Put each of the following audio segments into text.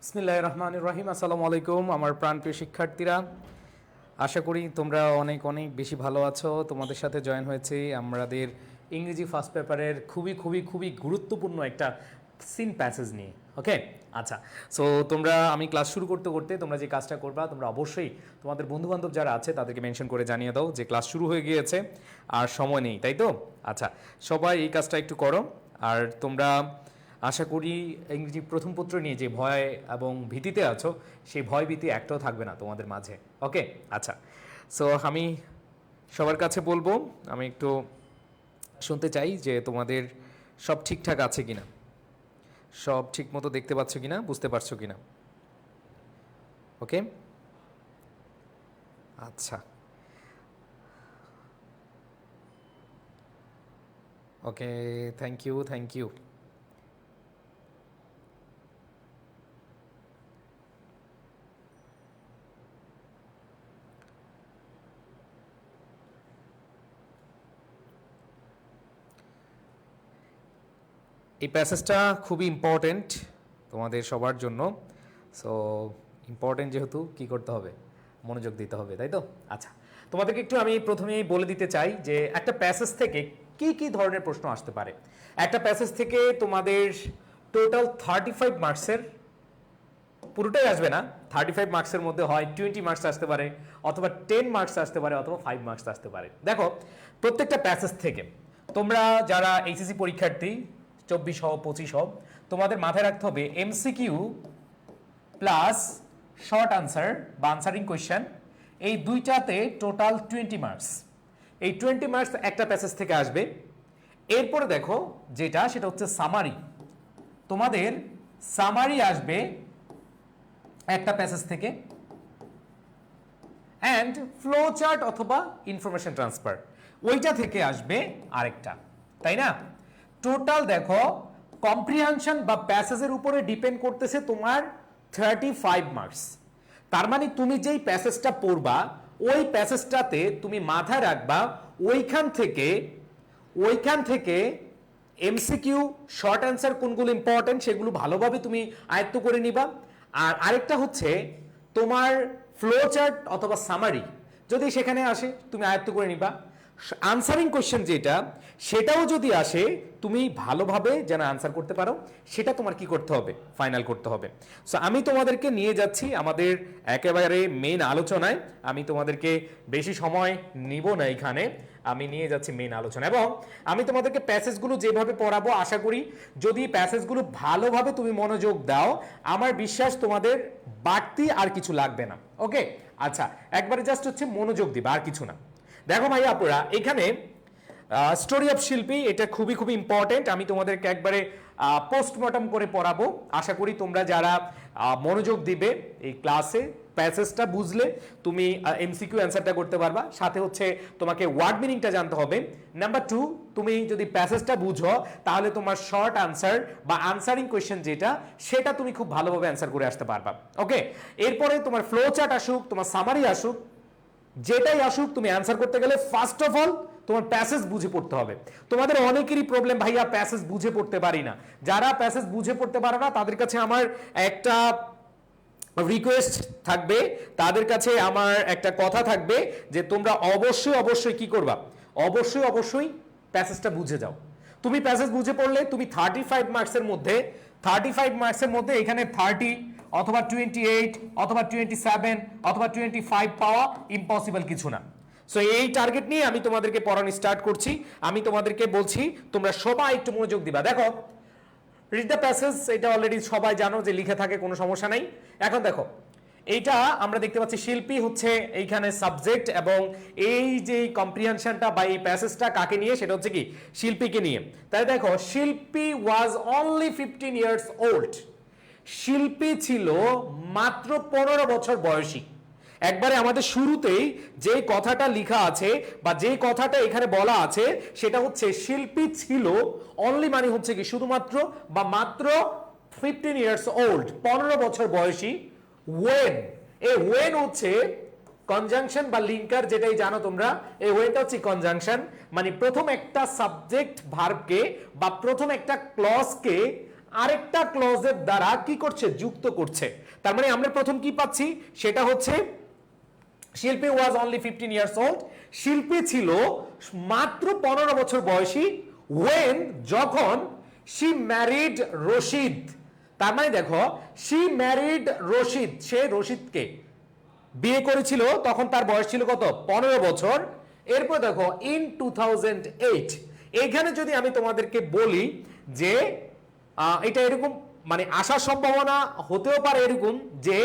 বিসমিল্লাহির রহমানির রহিম। আসসালামু আলাইকুম আমার প্রাণপ্রিয় শিক্ষার্থীরা, আশা করি তোমরা অনেক অনেক বেশি ভালো আছো। তোমাদের সাথে জয়েন হয়েছি আমাদের ইংরেজি ফার্স্ট পেপারের খুবই গুরুত্বপূর্ণ একটা সিন প্যাসেজ নিয়ে। ওকে, আচ্ছা। সো আমি ক্লাস শুরু করতে করতে তোমরা যে কাজটা করবা, তোমরা অবশ্যই তোমাদের বন্ধুবান্ধব যারা আছে তাদেরকে মেনশন করে জানিয়ে দাও যে ক্লাস শুরু হয়ে গিয়েছে আর সময় নেই, তাই তো? আচ্ছা, সবাই এই কাজটা একটু করো। আর তোমরা আশা করি ইংরেজি প্রথম পত্র নিয়ে যে ভয় এবং ভীতিতে আছো, সেই ভয় ভীতি একটাও থাকবে না তোমাদের মাঝে। ওকে, আচ্ছা। সো আমি সবার কাছে বলবো, আমি একটু শুনতে চাই যে তোমাদের সব ঠিকঠাক আছে কিনা, সব ঠিক মতো দেখতে পাচ্ছ কিনা, বুঝতে পারছো কিনা। ওকে, আচ্ছা। ওকে, থ্যাংক ইউ। এই প্যাসেজটা খুবই ইম্পর্টেন্ট তোমাদের সবার জন্য। সো ইম্পর্টেন্ট যেহেতু কী করতে হবে, মনোযোগ দিতে হবে, তাই তো? আচ্ছা, তোমাদেরকে একটু আমি প্রথমেই বলে দিতে চাই যে একটা প্যাসেজ থেকে কি কি ধরনের প্রশ্ন আসতে পারে। একটা প্যাসেজ থেকে তোমাদের টোটাল 35 মার্কসের, পুরোটাই আসবে না, 35 মার্কসের মধ্যে হয় 20 মার্কস আসতে পারে, অথবা 10 মার্কস আসতে পারে, অথবা 5 মার্কস আসতে পারে। দেখো, প্রত্যেকটা প্যাসেজ থেকে তোমরা যারা এইচএসসি পরীক্ষার্থী 24 হও 25 হও, তোমাদের মাথায় রাখতে হবে এমসিকিউ প্লাস শর্ট আনসার বা আনসারিং কোয়েশ্চেন, এই দুইটাতে টোটাল 20 মার্কস। এই 20 মার্কস একটা প্যাসেজ থেকে আসবে। এরপরে দেখো যেটা, সেটা হচ্ছে সামারি। তোমাদের সামারি আসবে একটা প্যাসেজ থেকে, অ্যান্ড ফ্লো চার্ট অথবা ইনফরমেশন ট্রান্সফার ওইটা থেকে আসবে আরেকটা, তাই না? টোটাল দেখো, কম্প্রিহেনশন বা প্যাসেজের উপরে ডিপেন্ড করতেছে তোমার 35 মার্কস। তার মানে তুমি যেই প্যাসেজটা পড়বা, ওই প্যাসেজটাতে তুমি মাথায় রাখবা ওইখান থেকে এমসিকিউ শর্ট অ্যান্সার কোনগুলো ইম্পর্টেন্ট সেগুলো ভালোভাবে তুমি আয়ত্ত করে নিবা। আর আরেকটা হচ্ছে তোমার ফ্লো চার্ট অথবা সামারি, যদি সেখানে আসে তুমি আয়ত্ত করে নিবা। আনসারিং কোয়েশ্চেন যেটা, সেটাও যদি আসে তুমি ভালোভাবে যেন আনসার করতে পারো, সেটা তোমার কি করতে হবে, ফাইনাল করতে হবে। সো আমি তোমাদেরকে নিয়ে যাচ্ছি আমাদের একেবারে মেইন আলোচনায়। আমি তোমাদেরকে বেশি সময় নিব না এখানে, আমি নিয়ে যাচ্ছি মেইন আলোচনা। এবং আমি তোমাদেরকে প্যাসেজগুলো যেভাবে পড়াবো, আশা করি যদি প্যাসেজগুলো ভালোভাবে তুমি মনোযোগ দাও, আমার বিশ্বাস তোমাদের বাড়তি আর কিছু লাগবে না। ওকে, আচ্ছা, একবারে জাস্ট হচ্ছে মনোযোগ দিবা, আর কিছু না। দেখো ভাই আপুরা, এখানে স্টোরি অফ শিল্পী, এটা খুবই ইম্পর্টেন্ট। আমি তোমাদেরকে একবারে পোস্টমর্টম করে পড়াবো। আশা করি তোমরা যারা মনোযোগ দিবে এই ক্লাসে, প্যাসেজটা বুঝলে তুমি এমসিকিউ অ্যান্সারটা করতে পারবা। সাথে হচ্ছে তোমাকে ওয়ার্ড মিনিংটা জানতে হবে। নাম্বার 2, তুমি যদি প্যাসেজটা বুঝো, তাহলে তোমার শর্ট আনসার বা আনসারিং কোয়েশ্চেন যেটা, সেটা তুমি খুব ভালোভাবে অ্যান্সার করে আসতে পারবা। ওকে, এরপরে তোমার ফ্লো চার্ট আসুক, তোমার সামারি আসুক, যেটাই আসুক, তুমি অ্যান্সার করতে গেলে ফার্স্ট অফ অল তোমার প্যাসেজ বুঝে পড়তে হবে। তোমাদের অনেকেরই প্রবলেম, ভাইয়া প্যাসেজ বুঝে পড়তে পারি না। যারা প্যাসেজ বুঝে পড়তে পারো না, তাদের কাছে আমার একটা রিকোয়েস্ট থাকবে, তাদের কাছে আমার একটা কথা থাকবে যে তোমরা অবশ্যই কি করবা, অবশ্যই প্যাসেজটা বুঝে যাও। তুমি প্যাসেজ বুঝে পড়লে তুমি 35 মার্কসের মধ্যে এখানে 30 অথবা 28 অথবা 27 অথবা 25 পাওয়া ইম্পসিবল কিছু না। সো এই টার্গেট নিয়ে আমি তোমাদেরকে পড়ানো স্টার্ট করছি। আমি তোমাদেরকে বলছি তোমরা সবাই একটু মনোযোগ দিবা। দেখো, রিড দ্য প্যাসেজ, এটা অলরেডি সবাই জানো যে লিখে থাকে, কোনো সমস্যা নাই। এখন দেখো, এইটা আমরা দেখতে পাচ্ছি শিল্পী হচ্ছে এইখানে সাবজেক্ট, এবং এই যে কম্প্রিহেনশনটা বা এই প্যাসেজটা কাকে নিয়ে, সেটা হচ্ছে কি, শিল্পীকে নিয়ে। তাই দেখো, শিল্পী ওয়াজ অনলি 15 ইয়ার্স ওল্ড। শিল্পী ছিল মাত্র 15 বছর বয়সী। একবারে আমাদের শুরুতেই যে কথাটা লেখা আছে বা যে কথাটা এখানে বলা আছে, সেটা হচ্ছে শিল্পী ছিল, অনলি মানে হচ্ছে কি শুধুমাত্র বা মাত্র 15 ইয়ার্স ওল্ড, 15 বছর বয়সী। ওয়েন, এই ওয়েন হচ্ছে কনজাংশন বা লিঙ্কার, যেটাই জানো তোমরা। এই ওয়েনটা হচ্ছে কনজাংশন, মানে প্রথম একটা সাবজেক্ট ভার্বকে বা প্রথম একটা ক্লজকে আরেকটা ক্লজের দ্বারা কি করছে, যুক্ত করছে। তার মানে আমরা প্রথম কি পাচ্ছি, সেটা হচ্ছে শিল্পী ওয়াজ অনলি 15 ইয়ার্স ওল্ড, শিল্পী ছিল মাত্র 15 বছর বয়সী, ওয়েন যখন শি ম্যারিড রশিদ। তার মানে দেখো, শি ম্যারিড রশিদ, সে রশিদকে বিয়ে করেছিল, তখন তার বয়স ছিল কত, 15 বছর। এরপর দেখো ইন 2008, এইখানে যদি আমি তোমাদেরকে বলি যে এটা এরকম মানে আসার সম্ভাবনা হতেও পারে এরকম যে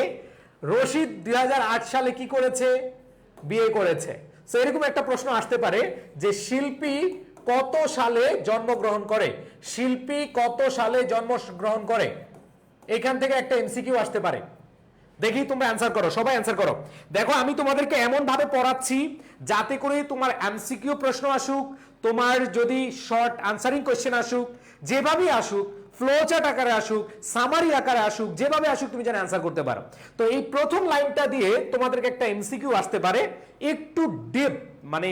রশিদ 2008 সালে কি করেছে, বিয়ে করেছে। সো এরকম একটা প্রশ্ন আসতে পারে যে শিল্পী কত সালে জন্মগ্রহণ করে, শিল্পী কত সালে জন্মগ্রহণ করে, এখান থেকে একটা এমসিকিউ আসতে পারে। দেখি তোমরা অ্যান্সার করো, সবাই অ্যান্সার করো। দেখো আমি তোমাদেরকে এমন ভাবে পড়াচ্ছি যাতে করে তোমার এমসিকিউ প্রশ্ন আসুক, তোমার যদি শর্ট আনসারিং কোশ্চেন আসুক, যেভাবেই আসুক, ফ্লো চার্ট আকারে আসুক, সামারি আকারে আসুক, যেভাবে আসুক তুমি যেন অ্যান্সার করতে পারো। তো এই প্রথম লাইনটা দিয়ে তোমাদেরকে একটা এমসিকিউ আসতে পারে, একটু ডিপ মানে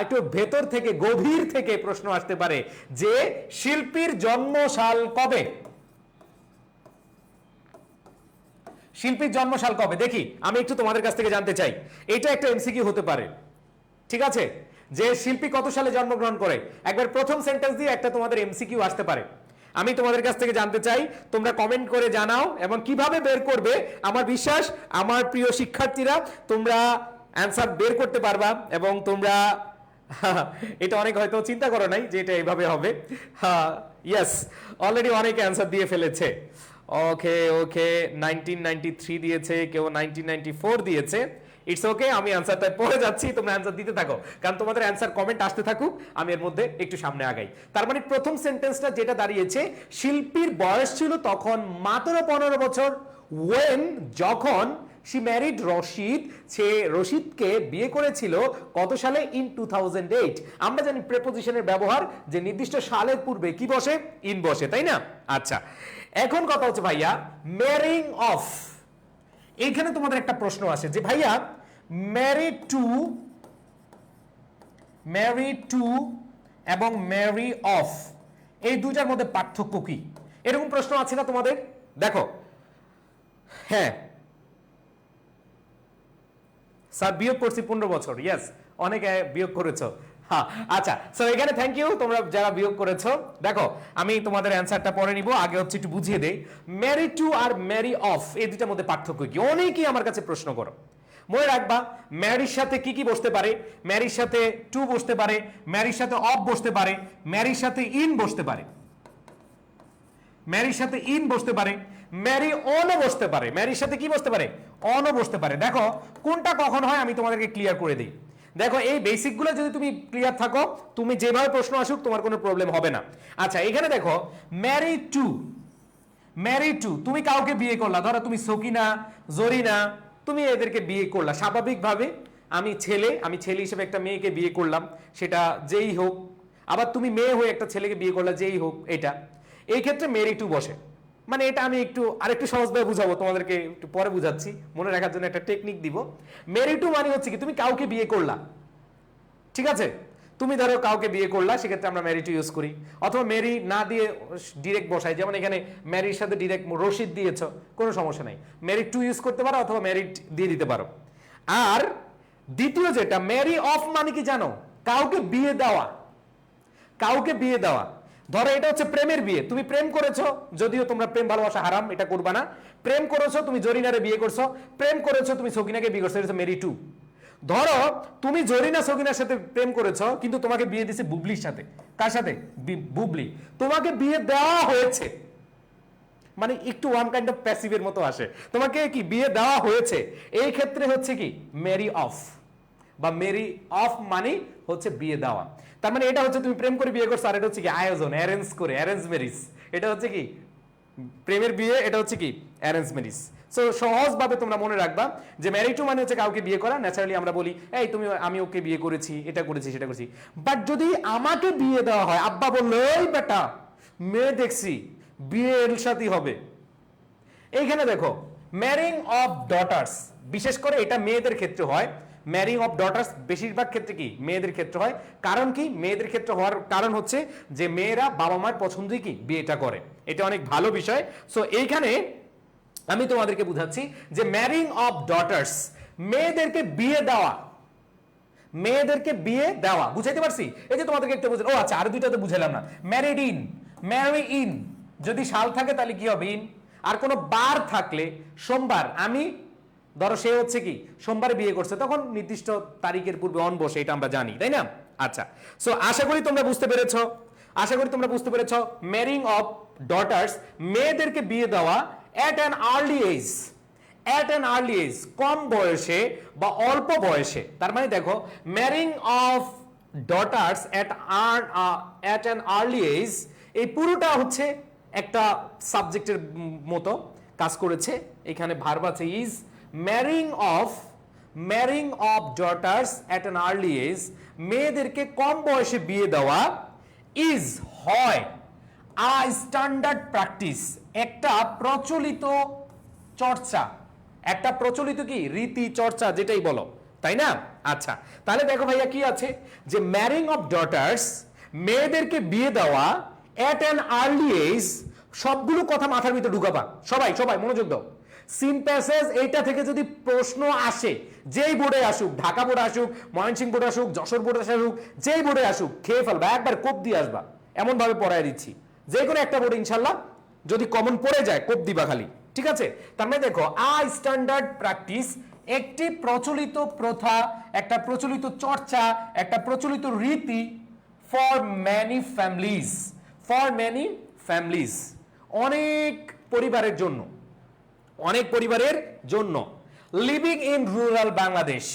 একটু ভেতর থেকে গভীর থেকে প্রশ্ন আসতে পারে যে শিল্পীর জন্মসাল কবে, শিল্পীর জন্মসাল কবে। দেখি আমি একটু তোমাদের কাছ থেকে জানতে চাই, এটা একটা এমসিকিউ হতে পারে, ঠিক আছে, যে শিল্পী কত সালে জন্মগ্রহণ করে। একবার প্রথম সেন্টেন্স দিয়ে একটা তোমাদের এমসিকিউ আসতে পারে। আমি তোমাদের কাছ থেকে জানতে চাই, তোমরা কমেন্ট করে জানাও, এবং কিভাবে বের করবে আমার বিশ্বাস আমার প্রিয় শিক্ষার্থীরা তোমরা অ্যান্সার বের করতে পারবা, এবং তোমরা এটা অনেক হয়তো চিন্তা করো নাই যে এটা এইভাবে হবে। ইয়েস, অলরেডি অনেকে অ্যান্সার দিয়ে ফেলেছে। ওকে ওকে, 1993 দিয়েছে, কেউ 1994 দিয়েছে। ইটস ওকে, আমি অ্যান্সারটা পড়ে যাচ্ছি, তোমরা অ্যান্সার দিতে থাকো, কারণ তোমাদের অ্যান্সার কমেন্ট আসতে থাকুক, আমি এর মধ্যে একটু সামনে আগাই। তার মানে প্রথম সেন্টেন্সটা যেটা দাঁড়িয়েছে, শিল্পীর বয়স ছিল তখন মাত্র 15 বছর, ওয়েন যখন শি ম্যারিড রশিদ, সে রশিদকে বিয়ে করেছিল কত সালে, ইন 2008। আমরা জানি প্রেপোজিশনের ব্যবহার যে নির্দিষ্ট সালের পূর্বে কি বসে, ইন বসে, তাই না? আচ্ছা, এখন কথা হচ্ছে ভাইয়া ম্যারিং অফ, এইখানে তোমাদের একটা প্রশ্ন আসে যে ভাইয়া ম্যারি টু এবং ম্যারি অফ এই দুইটার মধ্যে পার্থক্য কি, এরকম প্রশ্ন আছে না তোমাদের? দেখো, হ্যাঁ স্যার বিয়োগ করছি 15 বছর, ইয়েস অনেকে বিয়োগ করেছো। হ্যাঁ আচ্ছা, সো এখানে থ্যাংক ইউ তোমরা যারা বিয়োগ করেছো। দেখো আমি তোমাদের অ্যান্সারটা পরে নিব, আগে হচ্ছে একটু বুঝিয়ে দেই ম্যারি টু আর ম্যারি অফ এই দুইটার মধ্যে পার্থক্য কি। অনেকেই আমার কাছে প্রশ্ন করো, মনে রাখবা ম্যারির সাথে কি কি বসতে পারে, ম্যারির সাথে টু বসতে পারে, ম্যারির সাথে অফ বসতে পারে, ম্যারির সাথে ইন বসতে পারে, ম্যারির সাথে ইন বসতে পারে, ম্যারি অনও বসতে পারে, ম্যারির সাথে কি বসতে পারে, অনও বসতে পারে। দেখো কোনটা কখন হয় আমি তোমাদেরকে ক্লিয়ার করে দিই। দেখো এই বেসিকগুলো যদি তুমি ক্লিয়ার থাকো, তুমি যেভাবে প্রশ্ন আসুক তোমার কোনো প্রবলেম হবে না। আচ্ছা এখানে দেখো ম্যারি টু, তুমি কাউকে বিয়ে করলা, ধরো তুমি সকিনা, জরিনা, তুমি এদেরকে বিয়ে করলা স্বাভাবিকভাবে। আমি ছেলে হিসেবে একটা মেয়েকে বিয়ে করলাম, সেটা যেই হোক, আবার তুমি মেয়ে হয়ে একটা ছেলেকে বিয়ে করলা, যেই হোক, এটা এই ক্ষেত্রে ম্যারি টু বসে। মানে এটা আমি আরেকটু সহজভাবে বুঝাবো তোমাদেরকে, একটু পরে বুঝাচ্ছি, মনে রাখার জন্য একটা টেকনিক দিব। ম্যারি টু মানে হচ্ছে কি তুমি কাউকে বিয়ে করলা, ঠিক আছে, তুমি ধরো কাউকে বিয়ে করলা, সেক্ষেত্রে আমরা ম্যারি টু ইউজ করি, অথবা ম্যারি না দিয়ে ডিরেক্ট বসাই, যেমন এখানে ম্যারির সাথে ডিরেক্ট রশিদ দিয়েছ, কোনো সমস্যা নাই, ম্যারি টু ইউজ করতে পারো অথবা ম্যারিড দিয়ে দিতে পারো। আর দ্বিতীয় যেটা ম্যারি অফ মানে কি জানো, কাউকে বিয়ে দেওয়া, কাউকে বিয়ে দেওয়া। ধরো এটা হচ্ছে প্রেমের বিয়ে, তুমি প্রেম করেছো, যদিও তোমরা প্রেম ভালোবাসা হারাম, এটা করবা না। প্রেম করেছো, তুমি জরিনারে বিয়ে করছো, প্রেম করেছো, তুমি সকিনাকে বিয়ে করছো, এটা হচ্ছে ম্যারি টু। ধরো তুমি জরিনা সকিনার সাথে প্রেম করেছো, কিন্তু তোমাকে বিয়ে দিছে বুবলির সাথে। কার সাথে? বুবলি। তোমাকে বিয়ে দেওয়া হয়েছে, মানে একটু ওয়ান কাইন্ড অফ প্যাসিভের মতো আসে, তোমাকে কি বিয়ে দেওয়া হয়েছে, এই ক্ষেত্রে হচ্ছে কি ম্যারি অফ, বা ম্যারি অফ মানে হচ্ছে বিয়ে দেওয়া। তার মানে এটা হচ্ছে তুমি প্রেম করে বিয়ে করছো, আর এটা হচ্ছে কি আয়োজন, অ্যারেঞ্জ করে, অ্যারেঞ্জ ম্যারেজ। এটা হচ্ছে কি প্রেমের বিয়ে, এটা হচ্ছে কি অ্যারেঞ্জ ম্যারেজ। সো সহজভাবে তোমরা মনে রাখবা যে ম্যারি টু মানে হচ্ছে কাউকে বিয়ে করা। ন্যাচারালি আমরা বলি এই তুমি, আমি ওকে বিয়ে করেছি, এটা করেছি, সেটা করেছি। বাট যদি আমাকে বিয়ে দেওয়া হয়, আব্বা বললো এই বেটা মেয়ে দেখছি, বিয়ে এর সাথেই হবে। এইখানে দেখো ম্যারিং অফ ডটার্স, বিশেষ করে এটা মেয়েদের ক্ষেত্রে হয়। ম্যারিং অফ ডটার্স বেশিরভাগ ক্ষেত্রে কি মেয়েদের ক্ষেত্রে হয়। কারণ কি মেয়েদের ক্ষেত্রে হওয়ার কারণ হচ্ছে যে মেয়েরা বাবা মায়ের পছন্দই কি বিয়েটা করে। এটা অনেক ভালো বিষয়। সো এইখানে আমি তোমাদেরকে বুঝাচ্ছি যে ম্যারিং অফ ডটার্স, মেয়েদেরকে বিয়ে দেওয়া, মেয়েদেরকে বিয়ে দেওয়া, বুঝাইতে পারছি? এই যে তোমাদেরকে একটা বুঝে, ও আচ্ছা আর দুইটা তো বুঝাইলাম না। ম্যারিড ইন, ম্যারি ইন, যদি সাল থাকে তাহলে কি হবে? ইন। আর কোনো বার থাকলে, সোমবার, আমি ধরো সে হচ্ছে কি সোমবারে বিয়ে করছে, তখন নির্দিষ্ট তারিখের পূর্বে অন বসে, এটা আমরা জানি, তাই না? আচ্ছা, সো আশা করি তোমরা বুঝতে পেরেছো, আশা করি তোমরা বুঝতে পেরেছো। ম্যারিং অফ ডটার্স, মেয়েদেরকে বিয়ে দেওয়া at an early age, at an early age, কম বয়সে বা অল্প বয়সে। তার মানে দেখো, marrying of daughters at an early age, এই পুরোটা হচ্ছে একটা সাবজেক্টের মতো কাজ করেছে। এখানে ভার্ব আছে is, marrying of daughters at an early age, মেয়েদেরকে কম বয়সে বিয়ে দেওয়া, ইজ হয় আ স্ট্যান্ডার্ড প্র্যাকটিস, একটা প্রচলিত চর্চা, একটা প্রচলিত কি রীতি চর্চা, যেটাই বলো, তাই না? আচ্ছা, তাহলে দেখো ভাইয়া কি আছে, যে ম্যারিং অফ ডটার্স, মেয়েদেরকে বিয়ে দেওয়া এট অ্যান আর্লি এজ, সবগুলো কথা মাথার ভিতরে ঢুকাবা, সবাই সবাই মনোযোগ দাও। সিন প্যাসেজ, এইটা থেকে যদি প্রশ্ন আসে, যেই বোর্ডে আসুক, ঢাকা বোর্ডে আসুক, ময়মনসিংহ বোর্ডে আসুক, যশোর বোর্ডে আসুক, যেই বোর্ডে আসুক, খেয়ে ফেলবা, একবার কোপ দিয়ে আসবা, এমন ভাবে পড়ায় দিচ্ছি। যে কোনো একটা বোর্ডে ইনশাল্লাহ যদি কমন পড়ে যায়, কোপ দিবা খালি, ঠিক আছে? তার মানে দেখো, আ স্ট্যান্ডার্ড প্র্যাকটিস, একটি প্রচলিত প্রথা, একটা প্রচলিত চর্চা, একটা প্রচলিত রীতি, for many families, for many families, অনেক পরিবারের জন্য, অনেক পরিবারের জন্য। Living in rural Bangladesh,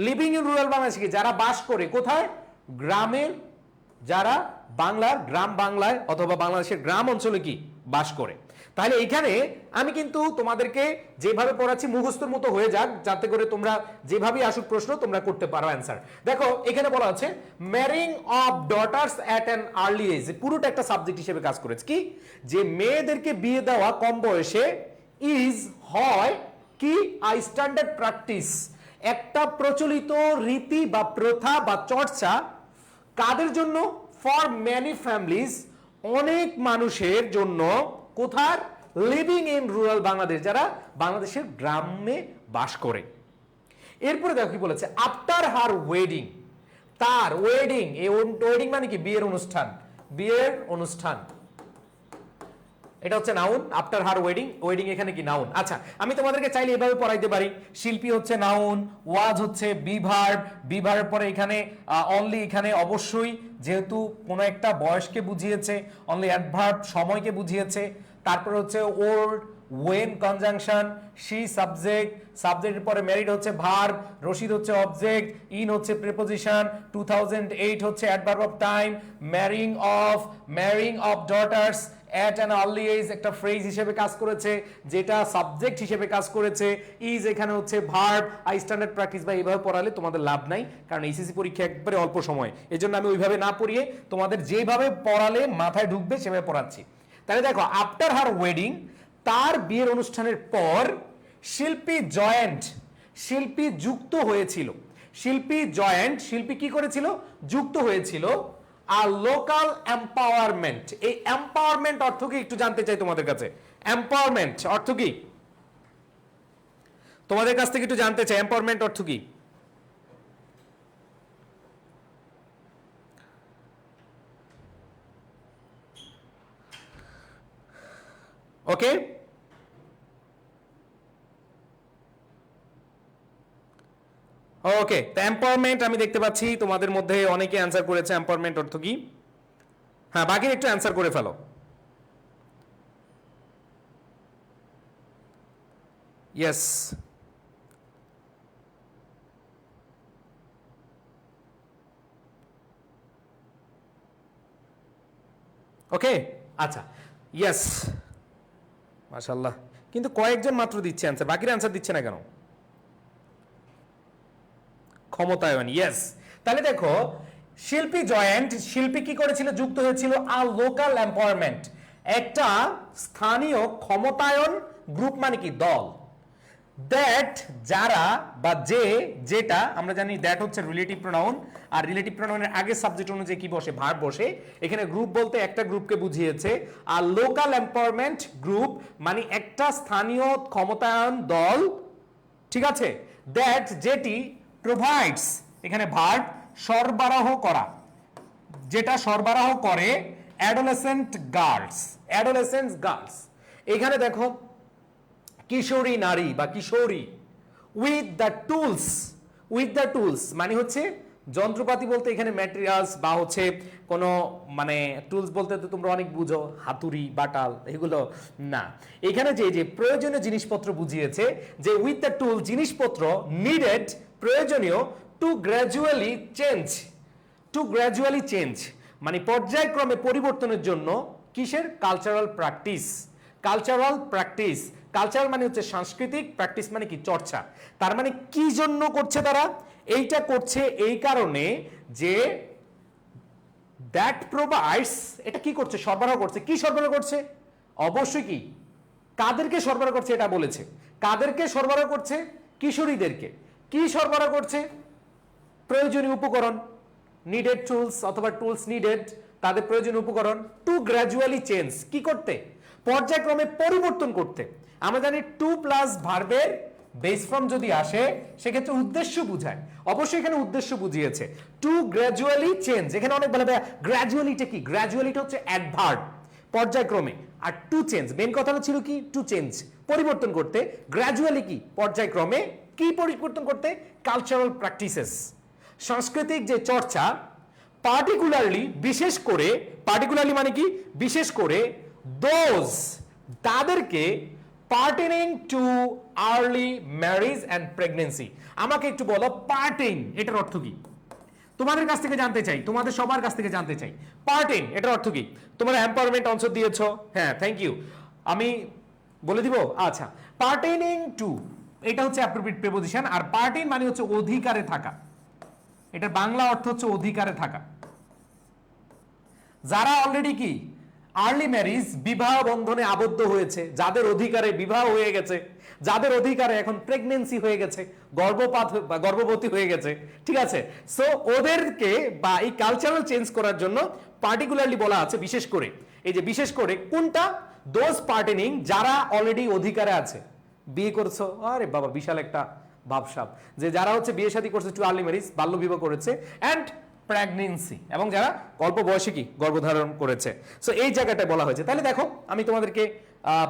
living in rural Bangladesh কি, যারা বাস করে কোথায়? গ্রামের, যারা বাংলার গ্রাম বাংলায় অথবা বাংলাদেশের গ্রাম অঞ্চলে কি বাস করে। তাহলে এখানে আমি কিন্তু তোমাদেরকে যেভাবে পড়াচ্ছি মুখস্থর মতো হয়ে যাক, যাতে করে তোমরা যেভাবে আসুক প্রশ্ন তোমরা করতে পারো অ্যান্সার। দেখো এখানে বলা আছে marrying of daughters at an early age, পুরোটা একটা সাবজেক্ট হিসেবে কাজ করেছে, কি যে মেয়েদেরকে বিয়ে দেওয়া কম বয়সে, ইজ হয় কি আ স্ট্যান্ডার্ড প্র্যাকটিস, একটা প্রচলিত রীতি বা প্রথা বা চর্চা, কাদের জন্য? ফর ম্যানি ফ্যামিলিজ, অনেক মানুষের জন্য। কোথার? লিভিং ইন রুরাল বাংলাদেশ, যারা বাংলাদেশের গ্রামে বাস করে। এরপরে দেখো কি বলেছে, আফটার হার ওয়েডিং, তার ওয়েডিং, এই ওয়েডিং মানে কি বিয়ের অনুষ্ঠান, বিয়ের অনুষ্ঠান, এটা হচ্ছে noun. After her wedding, wedding এখানে কি নাউন। আচ্ছা, আমি তোমাদেরকে চাইলে এভাবে পড়াইতে পারি, শিল্পী হচ্ছে নাউন, ওয়াজ হচ্ছে বিভার্ব, বিভার্বের পরে এখানে অনলি, এখানে অবশ্যই যেহেতু কোনো একটা বয়সকে বুঝিয়েছে, অনলি অ্যাডভার্ব সময়কে বুঝিয়েছে। তারপরে হচ্ছে old, when conjunction, she subject, সাবজেক্টের পরে ম্যারিড হচ্ছে ভার্ব, রশিদ হচ্ছে অবজেক্ট, ইন হচ্ছে প্রিপোজিশন, 2008 হচ্ছে adverb of time, marrying of daughters at an early age একটা ফ্রেজ হিসেবে কাজ করেছে, যেটা সাবজেক্ট হিসেবে কাজ করেছে। ইজ এখানে হচ্ছে ভার্ব, আই স্ট্যান্ডার্ড প্র্যাকটিস। বা এইভাবে পড়ালে তোমাদের লাভ নাই, কারণ এইচএসসি পরীক্ষা একবারে অল্প সময়, এই জন্য আমি ওইভাবে না পড়িয়ে তোমাদের যেভাবে পড়ালে মাথায় ঢুকবে সেভাবে পড়াচ্ছি। তাহলে দেখো, আফটার হার ওয়েডিং, তার বিয়ের অনুষ্ঠানের পর, শিল্পী জয়েন্ট, শিল্পী যুক্ত হয়েছিল, শিল্পী জয়েন্ট, শিল্পী কি করেছিল? যুক্ত হয়েছিল আর লোকাল এম্পাওয়ারমেন্ট। এই এম্পাওয়ারমেন্ট অর্থ কি একটু জানতে চাই তোমাদের কাছে। এম্পাওয়ারমেন্ট অর্থ কি তোমাদের কাছ থেকে একটু জানতে চাই, এম্পাওয়ারমেন্ট অর্থ কি? ওকে, ওকে, তো এম্পাওয়ারমেন্ট আমি দেখতে পাচ্ছি তোমাদের মধ্যে অনেকে অ্যান্সার করেছে এম্পাওয়ারমেন্ট অর্থ কি। হ্যাঁ, বাকি একটু অ্যান্সার করে ফেলো। ইয়েস, ওকে, আচ্ছা, ইয়েস, মাশাআল্লাহ। কিন্তু কয়েকজন মাত্র দিচ্ছে অ্যান্সার, বাকিরা অ্যান্সার দিচ্ছে না কেন? ক্ষমতায়ন, ইয়েস। তাহলে দেখো, শিল্পী জয়েন্ট, শিল্পী কি করেছিল? যুক্ত হয়েছিল আ লোকাল এম্পাওয়ারমেন্ট, একটা স্থানীয় ক্ষমতায়ন গ্রুপ, মানে কি দল, দ্যাট যারা বা যে যেটা আমরা জানি দ্যাট হচ্ছে রিলেটিভ প্রোনাউন আর রিলেটিভ প্রোনাউনের আগে সাবজেক্ট অনুযায়ী কি বসে ভার্ব বসে এখানে গ্রুপ বলতে একটা গ্রুপকে বুঝিয়েছে আর লোকাল এমপাওয়ারমেন্ট গ্রুপ মানে একটা স্থানীয় ক্ষমতায়ন দল ঠিক আছে দ্যাট যেটি প্রোভাইডস এখানে ভার্ব সরবরাহ করা যেটা সরবরাহ করে অ্যাডোলেসেন্ট গার্লস এখানে দেখো কিশোরী নারী বা কিশোরী উইথ দ্য টুলস মানে হচ্ছে যন্ত্রপাতি বলতে এখানে ম্যাটেরিয়ালস বা হচ্ছে কোনো মানে টুলস বলতে তো তোমরা অনেক বুঝো হাতুড়ি বাটাল এগুলো না এখানে যে যে প্রয়োজনীয় জিনিসপত্র বুঝিয়েছে যে উইথ দ্য টুল জিনিসপত্র নিডেড প্রয়োজনীয় টু গ্র্যাজুয়ালি চেঞ্জ মানে পর্যায়ক্রমে পরিবর্তনের জন্য কিসের কালচারাল মানে হচ্ছে সাংস্কৃতিক প্র্যাকটিস মানে কি চর্চা তার মানে কি জন্য করছে তারা এইটা করছে এই কারণে যে দ্যাট প্রোভাইডস এটা কি করছে সরবরাহ করছে কি সরবরাহ করছে অবশ্যই কি কাদেরকে সরবরাহ করছে এটা বলেছে কাদেরকে সরবরাহ করছে কিশোরীদেরকে কি সরবরাহ করছে প্রয়োজনীয় উপকরণ নিডেড টুলস অথবা টুলস নিডেড তাদের প্রয়োজনীয় উপকরণ টু গ্র্যাজুয়ালি চেঞ্জ কি করতে পর্যায়ক্রমে পরিবর্তন করতে আমরা জানি টু প্লাস ভার্বের বেস ফর্ম যদি আসে সেক্ষেত্রে উদ্দেশ্য বুঝায় অবশ্যই এখানে উদ্দেশ্য বুঝিয়েছে টু গ্র্যাজুয়ালি চেঞ্জ এখানে অনেক বলা হয় গ্র্যাজুয়ালিটা কি গ্র্যাজুয়ালিটা হচ্ছে অ্যাডভার্ব পর্যায়ক্রমে আর টু চেঞ্জ মেন কথাটা ছিল কি টু চেঞ্জ পরিবর্তন করতে গ্র্যাজুয়ালি কি পর্যায়ক্রমে কি পরিবর্তন করতে কালচারাল প্র্যাকটিসেস সাংস্কৃতিক যে চর্চা পার্টিকুলারলি মানে কি বিশেষ করে দোজ তাদেরকে pertaining to early marriage and pregnancy আমাকে একটু বলো পার্টিং এটার অর্থ কি তোমাদের কাছ থেকে জানতে চাই তোমাদের সবার কাছ থেকে জানতে চাই পার্টিং এটার অর্থ কি তোমরা এম্পাওয়ারমেন্ট অনসার দিয়েছো হ্যাঁ থ্যাংক ইউ আমি বলে দিব আচ্ছা পার্টেনিং টু এটা হচ্ছে অ্যাপ্রোপ্রিয়েট প্রিপোজিশন আর পার্টিং মানে হচ্ছে অধিকারে থাকা এটা বাংলা অর্থ হচ্ছে অধিকারে থাকা যারা অলরেডি কি আর্লি ম্যারেজ বিবাহ বন্ধনে আবদ্ধ হয়েছে যাদের অধিকারে বিবাহ হয়ে গেছে যাদের অধিকারে এখন প্রেগন্যান্সি হয়ে গেছে গর্ভবতী হয়ে গেছে ঠিক আছে সো ওদেরকে বা এই কালচারাল চেঞ্জ করার জন্য পার্টিকুলারলি বলা আছে বিশেষ করে এই যে বিশেষ করে কোনটা দোজ পার্টেনিং যারা অলরেডি অধিকারে আছে বিয়ে করছো আরে বাবা বিশাল একটা ভাবসাব যে যারা হচ্ছে বিয়ে শাদী করছে টু আর্লি ম্যারেজ বাল্য বিবাহ করেছে অ্যান্ড প্রেগন্যান্সি এবং যারা অল্প বয়সে কি গর্ভধারণ করেছে সো এই জায়গাটায় বলা হয়েছে তাহলে দেখো আমি তোমাদেরকে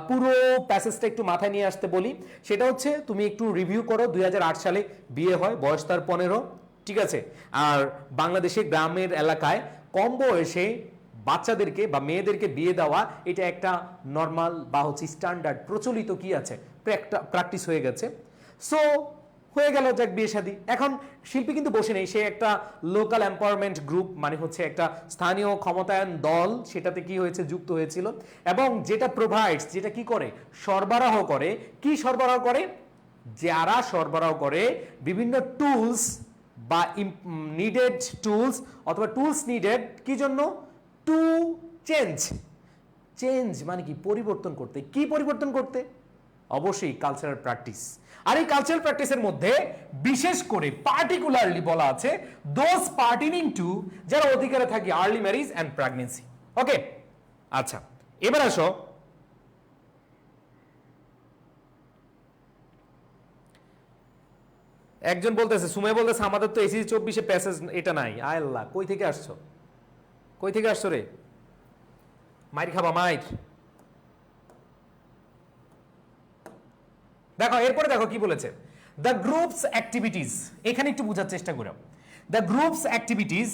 পুরো প্যাসেজটা একটু মাথায় নিয়ে আসতে বলি সেটা হচ্ছে তুমি একটু রিভিউ করো 2008 সালে বিয়ে হয় বয়স তার 15 ঠিক আছে আর বাংলাদেশে গ্রামের এলাকায় কম বয়সে বাচ্চাদেরকে বা মেয়েদেরকে বিয়ে দেওয়া এটা একটা নর্মাল বা হচ্ছে স্ট্যান্ডার্ড প্রচলিত কি আছে প্র্যাকটিস হয়ে গেছে সো হয়ে গেল যাক বিয়ে শাদী এখন শিল্পী কিন্তু বসে নেই সে একটা লোকাল এম্পাওয়ারমেন্ট গ্রুপ মানে হচ্ছে একটা স্থানীয় ক্ষমতায়ন দল সেটাতে কি হয়েছে যুক্ত হয়েছিল এবং যেটা প্রোভাইডস যেটা কি করে সরবরাহ করে কি সরবরাহ করে যারা সরবরাহ করে বিভিন্ন টুলস বা নিডেড টুলস অথবা টুলস নিডেড কি জন্য টু চেঞ্জ মানে কি পরিবর্তন করতে কি পরিবর্তন করতে অবশ্যই কালচারাল প্র্যাকটিস আর এই কালচারাল প্র্যাকটিসের মধ্যে বিশেষ করে পার্টিকুলারলি বলা আছে দোজ পার্টিনিং টু যারা অধিকারে থাকে আর্লি ম্যারেজ অ্যান্ড প্রেগন্যান্সি ওকে আচ্ছা এবার আসো একজন বলতেছে সুমে বলতেছে আমাদের তো এসি 24 প্যাসেজ এটা নাই আয় আল্লাহ কই থেকে আসছো রে মাইর খাবা মাইর দেখো এরপরে দেখো কি বলেছে দ্য গ্রুপস অ্যাক্টিভিটিস এখানে একটু বোঝার চেষ্টা করো দ্য গ্রুপস অ্যাক্টিভিটিস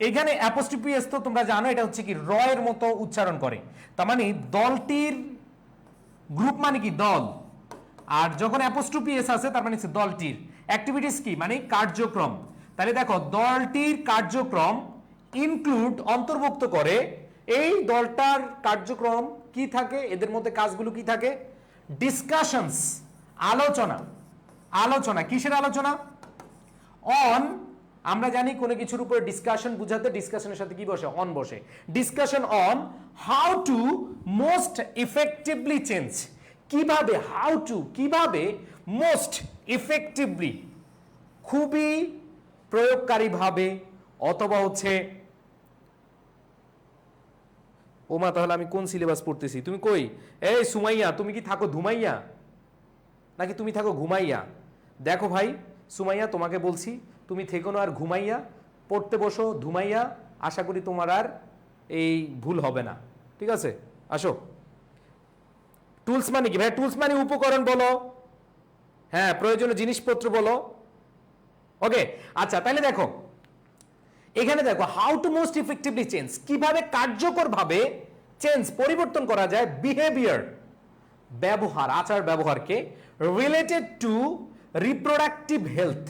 এখানে অ্যাপোস্ট্রফি এস তো তোমরা জানো এটা হচ্ছে কি র এর মতো উচ্চারণ করে তার মানে দলটির গ্রুপ মানে কি দল আর যখন অ্যাপোস্ট্রফি এস আছে তার মানে হচ্ছে দলটির অ্যাক্টিভিটিস কি মানে কার্যক্রম তাহলে দেখো দলটির কার্যক্রম ইনক্লুড অন্তর্ভুক্ত করে এই দলটার কার্যক্রম কি থাকে এদের মধ্যে কাজগুলো কি থাকে ডিসকাশনস আলোচনা কিসের আলোচনা অন আমরা জানি কোনো কিছুর উপর ডিসকাশন বুঝাতে ডিসকাশনের সাথে কি বসে অন বসে discussion on how two most effectively change কিভাবে মোস্ট ইফেক্টিভলি, খুবই প্রয়োগকারীভাবে, অথবা হচ্ছে ওমা তাহলে আমি কোন সিলেবাস পড়তেছি? তুমি কই? এই সুমাইয়া, তুমি কি থাকো ধুমাইয়া নাকি তুমি থাকো ঘুমাইয়া? দেখো ভাই সুমাইয়া, তোমাকে বলছি তুমি থেকো না আর ঘুমাইয়া, পড়তে বসো ধুমাইয়া, আশা করি তোমার আর এই ভুল হবে না। ঠিক আছে, আসো। টুলস মানে কি ভাই? টুলস মানে উপকরণ বলো, হ্যাঁ, প্রয়োজনীয় জিনিসপত্র বলো। ওকে, আচ্ছা তাহলে দেখো এখানে দেখো how to most effectively change, কিভাবে কার্যকরভাবে চেঞ্জ পরিবর্তন করা যায় বিহেভিয়ার, ব্যবহার, আচার ব্যবহারকে, related to reproductive health.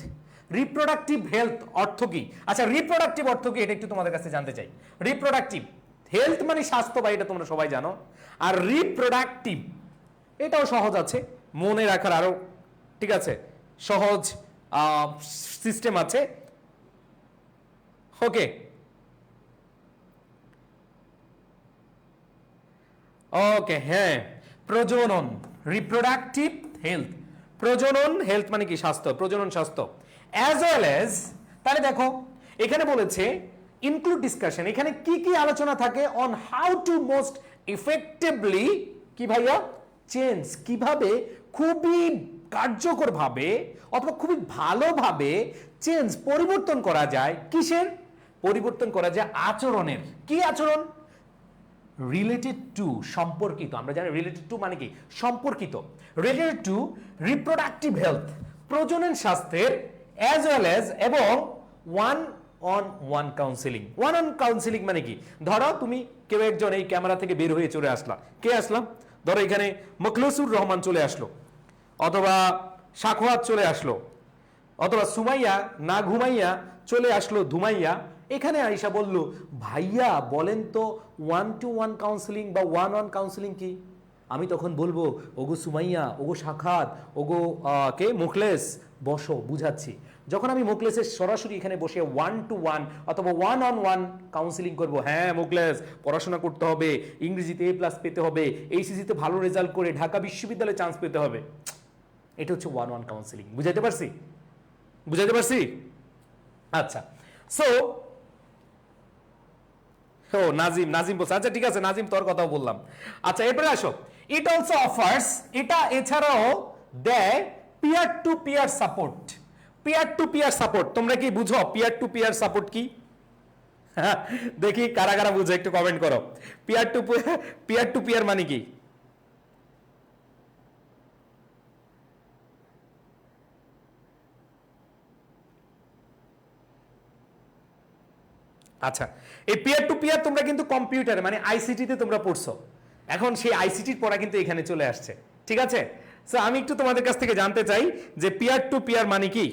Reproductive health অর্থ কি? আচ্ছা রিপ্রোডাক্টিভ অর্থ কি এটা একটু তোমাদের কাছে জানতে চাই। রিপ্রোডাক্টিভ হেলথ মানে স্বাস্থ্য, বা এটা তোমরা সবাই জানো। আর রিপ্রোডাক্টিভ এটাও সহজ আছে মনে রাখার, আরো ঠিক আছে সহজ সিস্টেম আছে। ওকে, ওকে, হ্যাঁ, প্রজনন, রিপ্রোডাক্টিভ হেলথ, প্রজনন হেলথ মানে কি? স্বাস্থ্য, প্রজনন স্বাস্থ্য। অ্যাজ ওয়েল এজ, তাহলে দেখো এখানে বলেছে ইনক্লুড ডিসকাশন, এখানে কি কি আলোচনা থাকে? On how two most effectively, কি ভাইয়া? চেঞ্জ, কিভাবে খুবই কার্যকরভাবে অথবা খুবই ভালোভাবে চেঞ্জ পরিবর্তন করা যায়। কিসের পরিবর্তন করা যায়? আচরণের। কি আচরণ? রিলেটেড টু, সম্পর্কিত। আমরা জানি রিলেটেড টু মানে কি? সম্পর্কিত। রিলেটেড টু রিপ্রোডাক্টিভ হেলথ, প্রজনন স্বাস্থ্যের, অ্যাজ ওয়েল এজ, এবং one on one counselling. One on counselling মানে কি? ধরো তুমি কেউ একজন এই ক্যামেরা থেকে বের হয়ে চলে আসলা, কে আসলাম? ধরো এখানে মখলুসুর রহমান চলে আসলো, অথবা সাখওয়াত চলে আসলো, অথবা সুমাইয়া না ঘুমাইয়া চলে আসলো ধুমাইয়া। এখানে আয়েশা বলল, ভাইয়া বলেন তো ওয়ান টু ওয়ান কাউন্সিলিং বা ওয়ান অন কাউন্সিলিং কি? আমি তখন বলবো, ওগো সুমাইয়া, ওগো সাখাত, ওগো কে মুখলেস, বসো বুঝাচ্ছি। যখন আমি মুখলেসের সরাসরি এখানে বসে ওয়ান টু ওয়ান অথবা ওয়ান অন ওয়ান কাউন্সিলিং করব, হ্যাঁ মুখলেস পড়াশোনা করতে হবে, ইংরেজিতে A+ পেতে হবে, এইচএসসিতে ভালো রেজাল্ট করে ঢাকা বিশ্ববিদ্যালয়ে চান্স পেতে হবে, এটা হচ্ছে ওয়ান ওয়ান কাউন্সিলিং। বুঝাইতে পারছি? বুঝাইতে পারছি? আচ্ছা, সো ও নাজিম, নাজিম বলছে, আচ্ছা ঠিক আছে নাজিম, তোর কথাও বললাম। আচ্ছা এরপরে আসো, ইট অলসো অফার্স, এটা এছাড়াও দেয় peer to peer support. Peer to peer support তোমরা কি বুঝো? পিয়ার টু পিয়ার সাপোর্ট কি? দেখি কারা কারা বুঝো, একটু কমেন্ট করো। পিয়ার টু পিয়ার মানে কি? আচ্ছা, এই পিয়ার টু পিয়ার তোমরা কিন্তু কম্পিউটারে মানে আইসিটিতে তোমরা পড়ছো, এখন সেই আইসিটির পড়া কিন্তু এখানে চলে আসছে। ঠিক আছে, সো আমি একটু তোমাদের কাছ থেকে জানতে চাই যে পিয়ার টু পিয়ার মানে কি?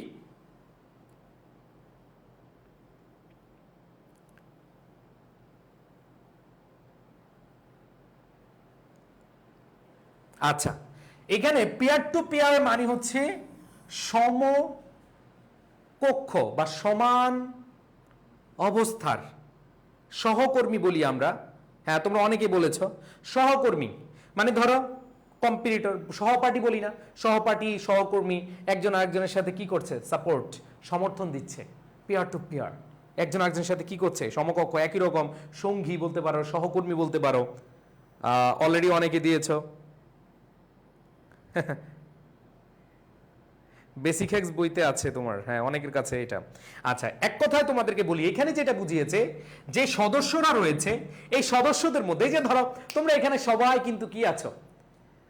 আচ্ছা, এখানে পিয়ার টু পিয়ার মানে হচ্ছে সমকক্ষ বা সমান অবস্থার সহকর্মী বলি আমরা। হ্যাঁ তোমরা অনেকে বলেছ সহকর্মী, মানে ধরো কম্পিটিটর, সহপাঠী বলি না, সহপাঠী সহকর্মী একজন আরেকজনের সাথে কি করছে? সাপোর্ট, সমর্থন দিচ্ছে। পিয়ার টু পিয়ার একজন আরেকজনের সাথে কি করছে? সমকক্ষ, একই রকম, সঙ্গী বলতে পারো, সহকর্মী বলতে পারো। অলরেডি অনেকে দিয়েছ। বেসিক এক্স বইতে আছে তোমার, হ্যাঁ অনেকের কাছে এটা। আচ্ছা এক কথায় তোমাদেরকে বলি, এখানে যেটা বুঝিয়েছে যে সদস্যরা রয়েছে, এই সদস্যদের মধ্যে যে ধরো তোমরা এখানে সবাই কিন্তু কি আছো,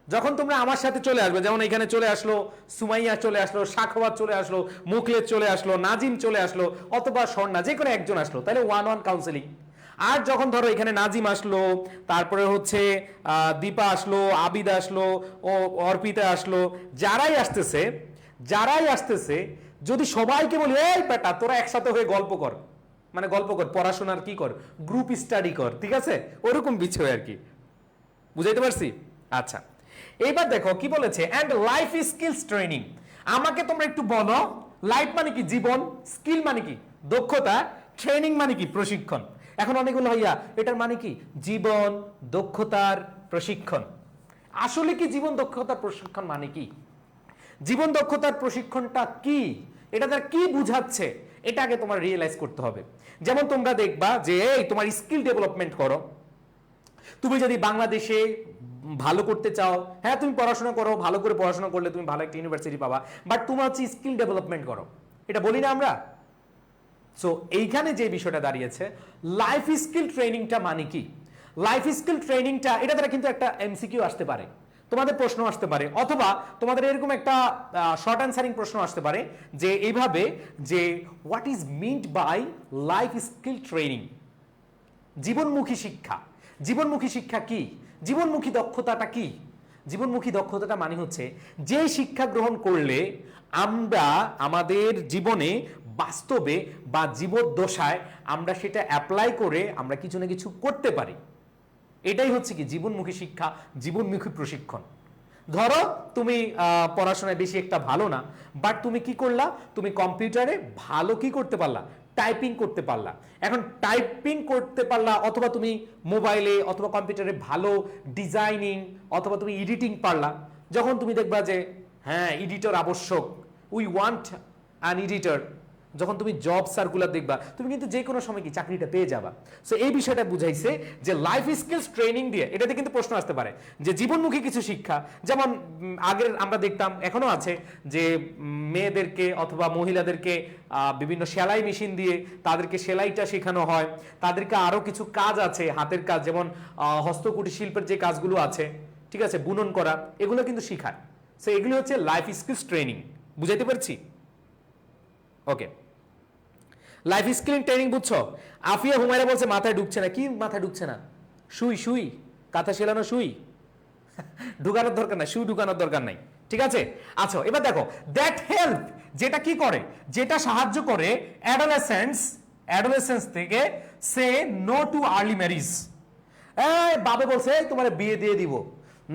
যখন তোমরা আমার সাথে চলে আসবে, যেমন এখানে চলে আসলো সুমাইয়া, চলে আসলো সাখওয়াত, চলে আসলো মুখলেস, চলে আসলো নাজিম, চলে আসলো অথবা স্বর্ণা, যে কোনো একজন আসলো, তাহলে ওয়ান ওয়ান কাউন্সিলিং। আর যখন ধরো এখানে নাজিম আসলো, তারপরে হচ্ছে দীপা আসলো, আবিদ আসলো, ও অর্পিতা আসলো, যারাই আসতেছে যদি সবাইকে বলি এই বেটা তোরা একসাথে হয়ে গল্প কর, মানে গল্প কর, পড়াশোনার কি কর, গ্রুপ স্টাডি কর, ঠিক আছে, ওরকম বিষয় আর কি। বুঝাইতে পারছি? আচ্ছা এইবার দেখো কি বলেছে, এন্ড লাইফ স্কিলস ট্রেনিং। আমাকে তোমরা একটু বলো, লাইফ মানে কি? জীবন। স্কিল মানে কি? দক্ষতা। ট্রেনিং মানে কি? প্রশিক্ষণ। এখন অনেকগুলো হইয়া এটার মানে কি? জীবন দক্ষতার প্রশিক্ষণ। আসলে কি জীবন দক্ষতার প্রশিক্ষণ মানে কি? জীবন দক্ষতার প্রশিক্ষণটা কি, এটা তার কি বুঝাচ্ছে, এটা আগে তোমার রিয়েলাইজ করতে হবে। যেমন তোমরা দেখবা যে এই তোমার স্কিল ডেভেলপমেন্ট করো, তুমি যদি বাংলাদেশে ভালো করতে চাও, হ্যাঁ তুমি পড়াশোনা করো, ভালো করে পড়াশোনা করলে তুমি ভালো একটা ইউনিভার্সিটি পাবা, বাট তোমার হচ্ছে স্কিল ডেভেলপমেন্ট করো, এটা বলি না আমরা? সো এইখানে যে বিষয়টা দাঁড়িয়েছে, লাইফ স্কিল ট্রেনিংটা মানে কি? লাইফ স্কিল ট্রেনিংটা, এটা দ্বারা কিন্তু একটা এমসিকিউ আসতে পারে, তোমাদের প্রশ্ন আসতে পারে, অথবা তোমাদের এরকম একটা শর্ট অ্যান্সারিং প্রশ্ন আসতে পারে যে এইভাবে, যে what is meant by life skill training? জীবনমুখী শিক্ষা। জীবনমুখী শিক্ষা কি? জীবনমুখী দক্ষতাটা কি? জীবনমুখী দক্ষতাটা মানে হচ্ছে যে শিক্ষা গ্রহণ করলে আমরা আমাদের জীবনে, বাস্তবে বা জীবদ্দশায় আমরা সেটা অ্যাপ্লাই করে আমরা কিছু না কিছু করতে পারি, এটাই হচ্ছে কি জীবনমুখী শিক্ষা, জীবনমুখী প্রশিক্ষণ। ধরো তুমি পড়াশোনায় বেশি একটা ভালো না, বাট তুমি কি করলা, তুমি কম্পিউটারে ভালো কি করতে পারলা, টাইপিং করতে পারলা। এখন টাইপিং করতে পারলা, অথবা তুমি মোবাইলে অথবা কম্পিউটারে ভালো ডিজাইনিং অথবা তুমি এডিটিং পারলা। যখন তুমি দেখবা যে হ্যাঁ এডিটর আবশ্যক, উই ওয়ান্ট অ্যান এডিটর, যখন তুমি জব সার্কুলার দেখবা, তুমি কিন্তু যে কোনো সময় কি চাকরিটা পেয়ে যাবা। সো এই বিষয়টা বুঝাইছে যে লাইফ স্কিলস ট্রেনিং দিয়ে, এটাতে কিন্তু প্রশ্ন আসতে পারে যে জীবনমুখী কিছু শিক্ষা, যেমন আগের আমরা দেখতাম, এখনো আছে, যে মেয়েদেরকে অথবা মহিলাদেরকে বিভিন্ন সেলাই মেশিন দিয়ে তাদেরকে সেলাইটা শেখানো হয়, তাদেরকে আরো কিছু কাজ আছে হাতের কাজ, যেমন হস্তকুটির শিল্পের যে কাজগুলো আছে, ঠিক আছে, বুনন করা, এগুলো কিন্তু শেখায়। সো এগুলো হচ্ছে লাইফ স্কিলস ট্রেনিং। বুঝাইতে পারছি? ওকে, লাইফ স্কিল ট্রেনিং বুঝছো? আফিয়া হুমায়রা বলছে মাথায় ঢুকছে না। কি মাথায় ঢুকছে না? সুই কাঁথা সেলানো সুই ঢুকানোর দরকার নাই, সুই ঢুকানোর দরকার নাই, ঠিক আছে? আচ্ছা, এবার দেখো দ্যাট হেল্প, যেটা কি করে, যেটা সাহায্য করে অ্যাডোলেসেন্স থেকে say no to early marriage. এই বাবে বলছে তোমার বিয়ে দিয়ে দিব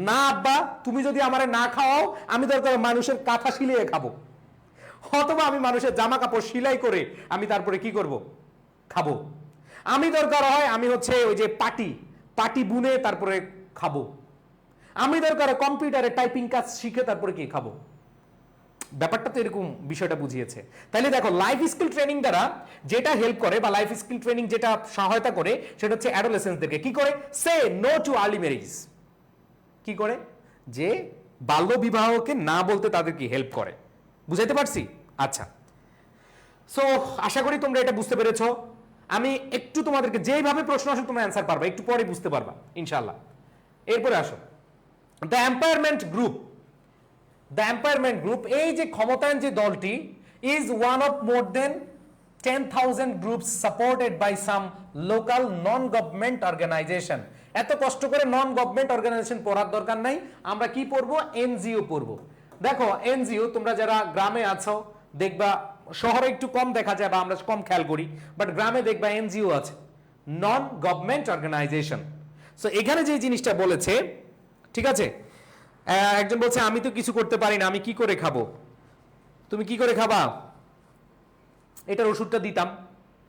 না আব্বা, তুমি যদি আমারে না খাওয়াও আমি দরকার মানুষের কাঁথা সিলিয়ে খাবো, অথবা আমি মানুষের জামা কাপড় সেলাই করে আমি তারপরে কি করব, খাবো। আমি দরকার হয় আমি হচ্ছে ওই যে পাটি বুনে তারপরে খাবো। আমি দরকার কম্পিউটারে টাইপিং কাজ শিখে তারপরে কি খাবো। ব্যাপারটা তো এরকম, বিষয়টা বুঝিয়েছে। তাহলে দেখো লাইফ স্কিল ট্রেনিং দ্বারা যেটা হেল্প করে বা লাইফ স্কিল ট্রেনিং যেটা সহায়তা করে, সেটা হচ্ছে অ্যাডোলেসেন্সদেরকে কি করে, say no to early marriage, কি করে, যে বাল্য বিবাহকে না বলতে তাদেরকে হেল্প করে। বুঝাইতে পারছি? আচ্ছা, সো আশা করি তোমরা এটা বুঝতে পেরেছো। আমি একটু তোমাদেরকে যেইভাবে প্রশ্ন আসে তোমরা অ্যান্সার পারবা, একটু পরে বুঝতে পারবা ইনশাআল্লাহ। এরপরে আসো দ্য এম্পায়ারমেন্ট গ্রুপ। এই যে ক্ষমতায়ন যে দলটি, is one of more than 10,000 groups supported by some local non government organisation. এত কষ্ট করে নন গভর্নমেন্ট অর্গানাইজেশন পড়ার দরকার নাই, আমরা কি পড়বো, এনজিও পড়বো। দেখো এনজিও, তোমরা যারা গ্রামে আছো দেখবা, শহরে একটু কম দেখা যায় বা আমরা কম খেয়াল করি, বাট গ্রামে দেখবা এনজিও আছে, নন গভর্নমেন্ট অর্গানাইজেশন। সো এখানে যে জিনিসটা বলেছে, ঠিক আছে, একজন বলছে আমি তো কিছু করতে পারি না, আমি কি করে খাবো। তুমি কি করে খাবা? এটার ওষুধটা দিতাম,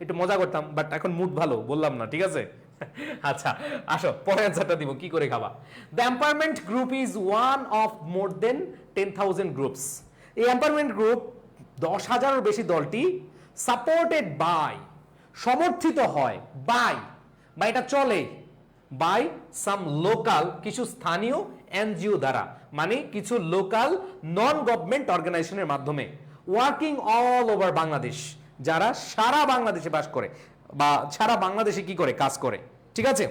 একটু মজা করতাম, বাট এখন মুড ভালো, বললাম না, ঠিক আছে? আচ্ছা আসো পরে অ্যান্সারটা দিব, কি করে খাবা। The empowerment group is one of more than 10,000 groups. এই এম্পাওয়ারমেন্ট গ্রুপ 10,000-এর বেশি দলটি সাপোর্টেড বাই, সমর্থিত হয়, বাই বা এটা চলে, বাই সাম লোকাল, কিছু স্থানীয় এনজিও দ্বারা, মানে কিছু লোকাল নন গভর্নমেন্ট অর্গানাইজেশনের মাধ্যমে, ওয়ার্কিং অল ওভার বাংলাদেশ, যারা সারা বাংলাদেশে বাস করে বা সারা বাংলাদেশে কি করে, কাজ করে, ঠিক আছে?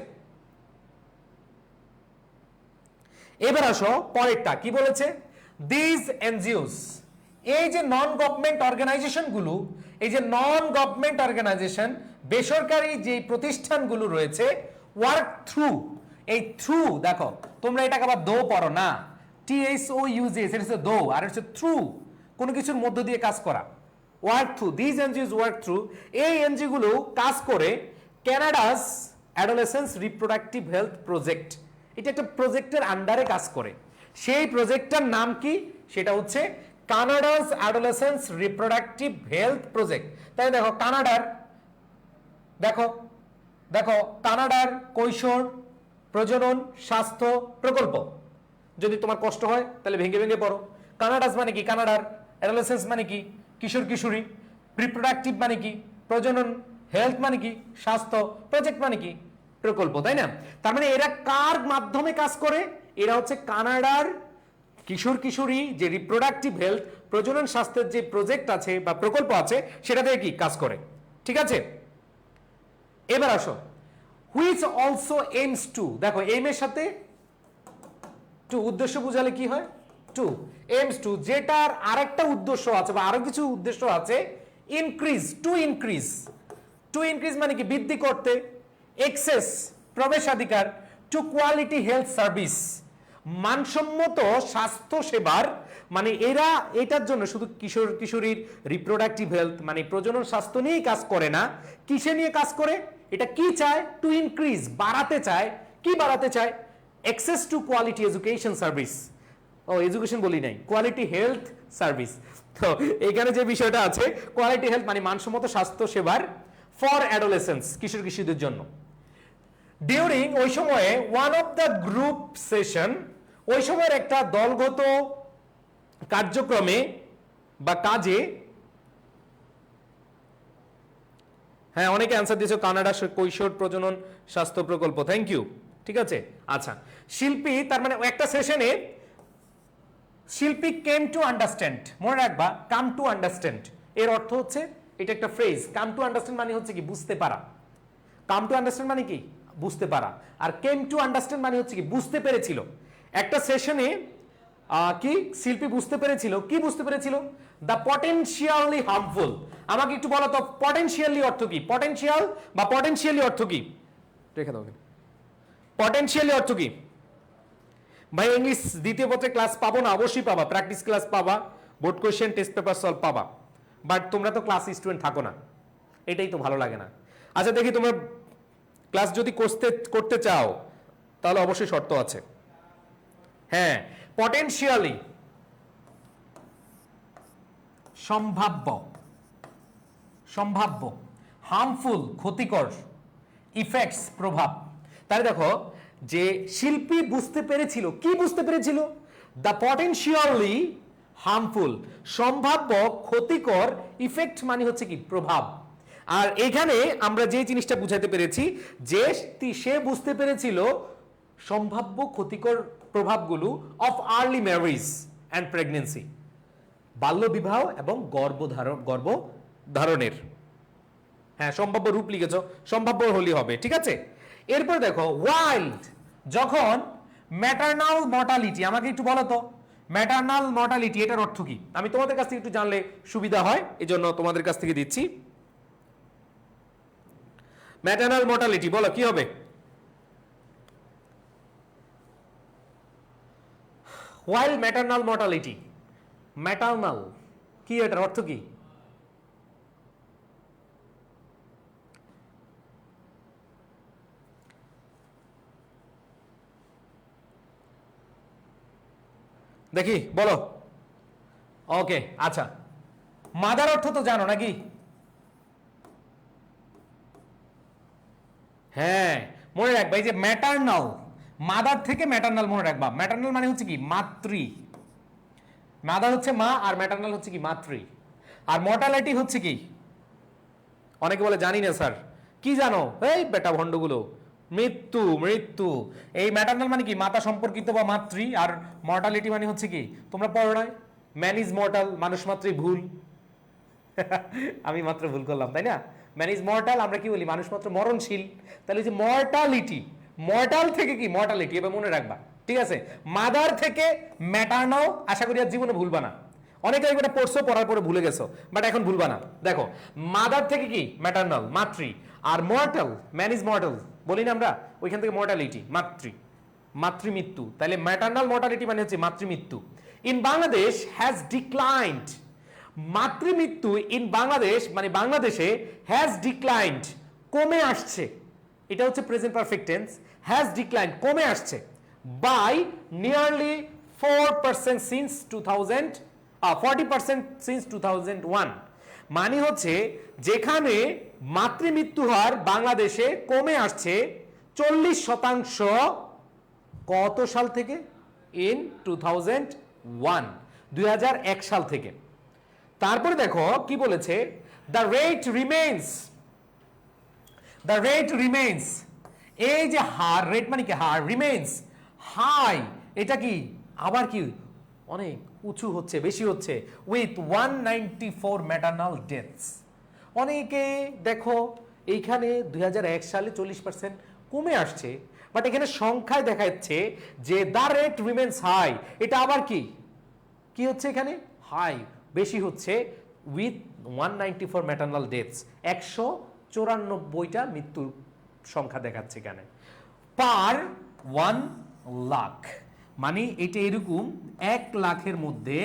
এবার আসো পরেরটা কি বলেছে, দিস এনজিওস, এই যে নন গভর্নমেন্ট অর্গানাইজেশন গুলো, এই যে নন গভর্নমেন্ট অর্গানাইজেশন, বেসরকারি যে প্রতিষ্ঠানগুলো রয়েছে, ওয়ার্ক থ্রু, এই থ্রু দেখো তোমরা এটাকে আবার দো পড়ো না, THOUGH, এটা হচ্ছে দো, আর হচ্ছে থ্রু, কোনো কিছুর মধ্য দিয়ে কাজ করা, work through, this NGOs work through, এই এনজিও গুলো কাজ করে Canada's adolescence reproductive health project, এটা একটা প্রজেক্টের আন্ডারে কাজ করে। সেই প্রজেক্টটার নাম কি, সেটা হচ্ছে Canada's adolescence reproductive health project. তাই দেখো কানাডার, দেখো কানাডার কৈশোর প্রজনন স্বাস্থ্য প্রকল্প, যদি তোমার কষ্ট হয় তাহলে ভেঙে ভেঙে পড়ো, কানাডাস মানে কি কানাডার, অ্যাডোলেসেন্স মানে কি কিশোর কিশোরী, রিপ্রোডাক্টিভ মানে কি প্রজনন, হেলথ মানে কি স্বাস্থ্য, প্রজেক্ট মানে কি প্রকল্প, তাই না? তার মানে এরা কার মাধ্যমে কাজ করে? এরা হচ্ছে কানাডার কিশোর কিশোরী যে রিপ্রোডাক্টিভ হেলথ প্রজনন স্বাস্থ্যের যে প্রজেক্ট আছে বা প্রকল্প আছে সেটা থেকে কি কাজ করে, ঠিক আছে? এবার আসো, হুইচ অলসো এইমস টু, দেখো এম এর সাথে টু, উদ্দেশ্য বুঝালে কি হয় টু, এইমস টু, যেটার আরেকটা উদ্দেশ্য আছে বা আরো কিছু উদ্দেশ্য আছে, increase, to increase, to increase মানে কি বৃদ্ধি করতে, এক্সেস প্রবেশাধিকার, টু কোয়ালিটি হেলথ সার্ভিস, মানসম্মত স্বাস্থ্য সেবার, মানে এরা এটার জন্য শুধু কিশোর কিশোরীর রিপ্রোডাক্টিভ হেলথ মানে প্রজনন স্বাস্থ্য নিয়েই কাজ করে না, কিসে নিয়ে কাজ করে? এটা কি চায়? টু ইনক্রিজ, বাড়াতে চায়। কি বাড়াতে চায়? Access to quality education service, ও এডুকেশন বলি নাই, কোয়ালিটি হেলথ সার্ভিস। তো এখানে যে বিষয়টা আছে কোয়ালিটি হেলথ মানে মানসম্মত স্বাস্থ্য সেবার ফর অ্যাডোলেসেন্স, কিশোর কিশোরীদের জন্য। ডিউরিং, ওই সময়ে, one of the group session, ওই সময়ের একটা দলগত কার্যক্রমে বা কাজে, হ্যাঁ অনেকে অ্যান্সার দিয়েছো কানাডা কৈশোর প্রজনন স্বাস্থ্য প্রকল্প, থ্যাংক ইউ, ঠিক আছে। আচ্ছা, শিল্পী, তার মানে একটা সেশনে শিল্পী কেম টু আন্ডারস্ট্যান্ড, মনে রাখবা কাম টু আন্ডারস্ট্যান্ড এর অর্থ হচ্ছে, এটা একটা ফ্রেজ, কাম টু আন্ডারস্ট্যান্ড মানে হচ্ছে কি বুঝতে পারা, কাম টু আন্ডারস্ট্যান্ড মানে কি বুঝতে পারা, আর কেম টু আন্ডারস্ট্যান্ড মানে হচ্ছে কি বুঝতে পেরেছিল। একটা সেশনে কি শিল্পী বুঝতে পেরেছিল, কি বুঝতে পেরেছিল? The potentially harmful. আমাকে একটু বলো তো পটেনশিয়ালি অর্থ কি? পটেনশিয়াল বা পটেনশিয়ালি অর্থ কি? রেখে দাও। পটেনশিয়ালি অর্থ কি? ভাই ইংলিশ দ্বিতীয় পত্রে ক্লাস পাবো না? অবশ্যই পাবা, প্র্যাকটিস ক্লাস পাবা, board question test paper solve পাবা, বাট তোমরা তো ক্লাস স্টুডেন্ট থাকো না, এটাই তো ভালো লাগে না। আচ্ছা দেখি, তোমরা ক্লাস যদি করতে চাও তাহলে অবশ্যই শর্ত আছে। হ্যাঁ, পটেনশিয়ালি সম্ভাব্য, সম্ভাব্য, হার্মফুল ক্ষতিকর, ইফেক্টস প্রভাব। তাহলে দেখো যে শিল্পী বুঝতে পেরেছিল, কি বুঝতে পেরেছিল? দ্য পটেনশিয়ালি হার্মফুল, সম্ভাব্য ক্ষতিকর, ইফেক্ট মানে হচ্ছে কি প্রভাব। আর এখানে আমরা যে জিনিসটা বুঝাতে পেরেছি যে সে বুঝতে পেরেছিল সম্ভাব্য ক্ষতিকর প্রভাবগুলো of early marriage and pregnancy, বাল্যবিবাহ এবং গর্ভধারণের। হ্যাঁ, সম্ভাব্য রূপ লিখেছ, সম্ভাব্য হলি হবে, ঠিক আছে। এরপর দেখো ওয়াইল্ড, যখন ম্যাটারনাল মর্টালিটি, আমাকে একটু বলো তো ম্যাটারনাল মর্টালিটি এটার অর্থ কি? আমি তোমাদের কাছ থেকে একটু জানলে সুবিধা হয়, এজন্য তোমাদের কাছ থেকে দিচ্ছি। ম্যাটারনাল মর্টালিটি বলো কি হবে? ওয়াইল্ড ম্যাটারনাল মর্টালিটি, ম্যাটারনাল কি, এটার অর্থ কি? দেখি বলো। ওকে, আচ্ছা, মাদার অর্থ তো জানো নাকি? হ্যাঁ, মনে রাখবা এই যে ম্যাটারনাল, মাদার থেকে ম্যাটারনাল মনে রাখবা। ম্যাটারনাল মানে হচ্ছে কি মাতৃ, মাদার হচ্ছে মা আর ম্যাটারনাল হচ্ছে কি মাতৃ। আর মর্টালিটি হচ্ছে কি? অনেকে বলে জানি না স্যার, কি জানো? এই বেটা ভণ্ডগুলো, মৃত্যু, মৃত্যু। এই ম্যাটারনাল মানে কি মাতা সম্পর্কিত বা মাতৃ, আর মর্টালিটি মানে হচ্ছে কি তোমরা পড়ো না, ম্যান ইজ মর্টাল, মানুষ মাত্রই ভুল। আমি মাত্র ভুল করলাম তাই না? ম্যান ইজ মর্টাল, আমরা কি বলি মানুষ মাত্র মরণশীল। তাহলে যে মর্টালিটি, মর্টাল থেকে কি মর্টালিটি, এবার মনে রাখবা, ঠিক আছে। মাদার থেকে ম্যাটারনাল, আশা করি আর জীবনে ভুলবা না। অনেকে এটা পড়ছো, পড়ার পরে ভুলে গেছো, বাট এখন ভুলবা না। দেখো মাদার থেকে কি ম্যাটারনাল মাতৃ, আর মর্টাল ম্যান ইজ মর্টাল বলি না আমরা, ওইখান থেকে মর্টালিটি মাতৃ, মাতৃমৃত্যু। তাহলে ম্যাটারনাল মর্টালিটি মানে হচ্ছে মাতৃমৃত্যু। ইন বাংলাদেশ হ্যাজ ডিক্লাইন্ড, মাতৃমৃত্যু ইন বাংলাদেশ মানে বাংলাদেশে হ্যাজ ডিক্লাইন্ড কমে আসছে, এটা হচ্ছে present perfect tense, has declined কমে আসছে বাই নিয়ারলি 4% সিন্স 40% সিন্স 2001। মানে হচ্ছে যেখানে মাতৃমৃত্যু হার বাংলাদেশে কমে আসছে 40% কত সাল থেকে? ইন 2001। 2001 সাল থেকে। তারপরে দেখো কি বলেছে, দ্য রেট রিমেইনস, এই যে হার, রেট মানে কি হার, রিমেইনস হাই, এটা কি আবার কি অনেক উঁচু হচ্ছে, বেশি হচ্ছে, উইথ 194 ম্যাটারনাল ডেথস। অনেকে দেখো এইখানে 2001 সালে 40% কমে আসছে, বাট এখানে সংখ্যায় দেখা যাচ্ছে যে দ্য রেট রিমেইনস হাই, এটা আবার কি কি হচ্ছে এখানে, হাই, বেশি হচ্ছে, উইথ 194 ম্যাটারনাল ডেথস, 194টা মৃত্যুর সংখ্যা দেখাচ্ছে এখানে পার 1 লাখ। মানে এটা এরকম 1 লাখের মধ্যে,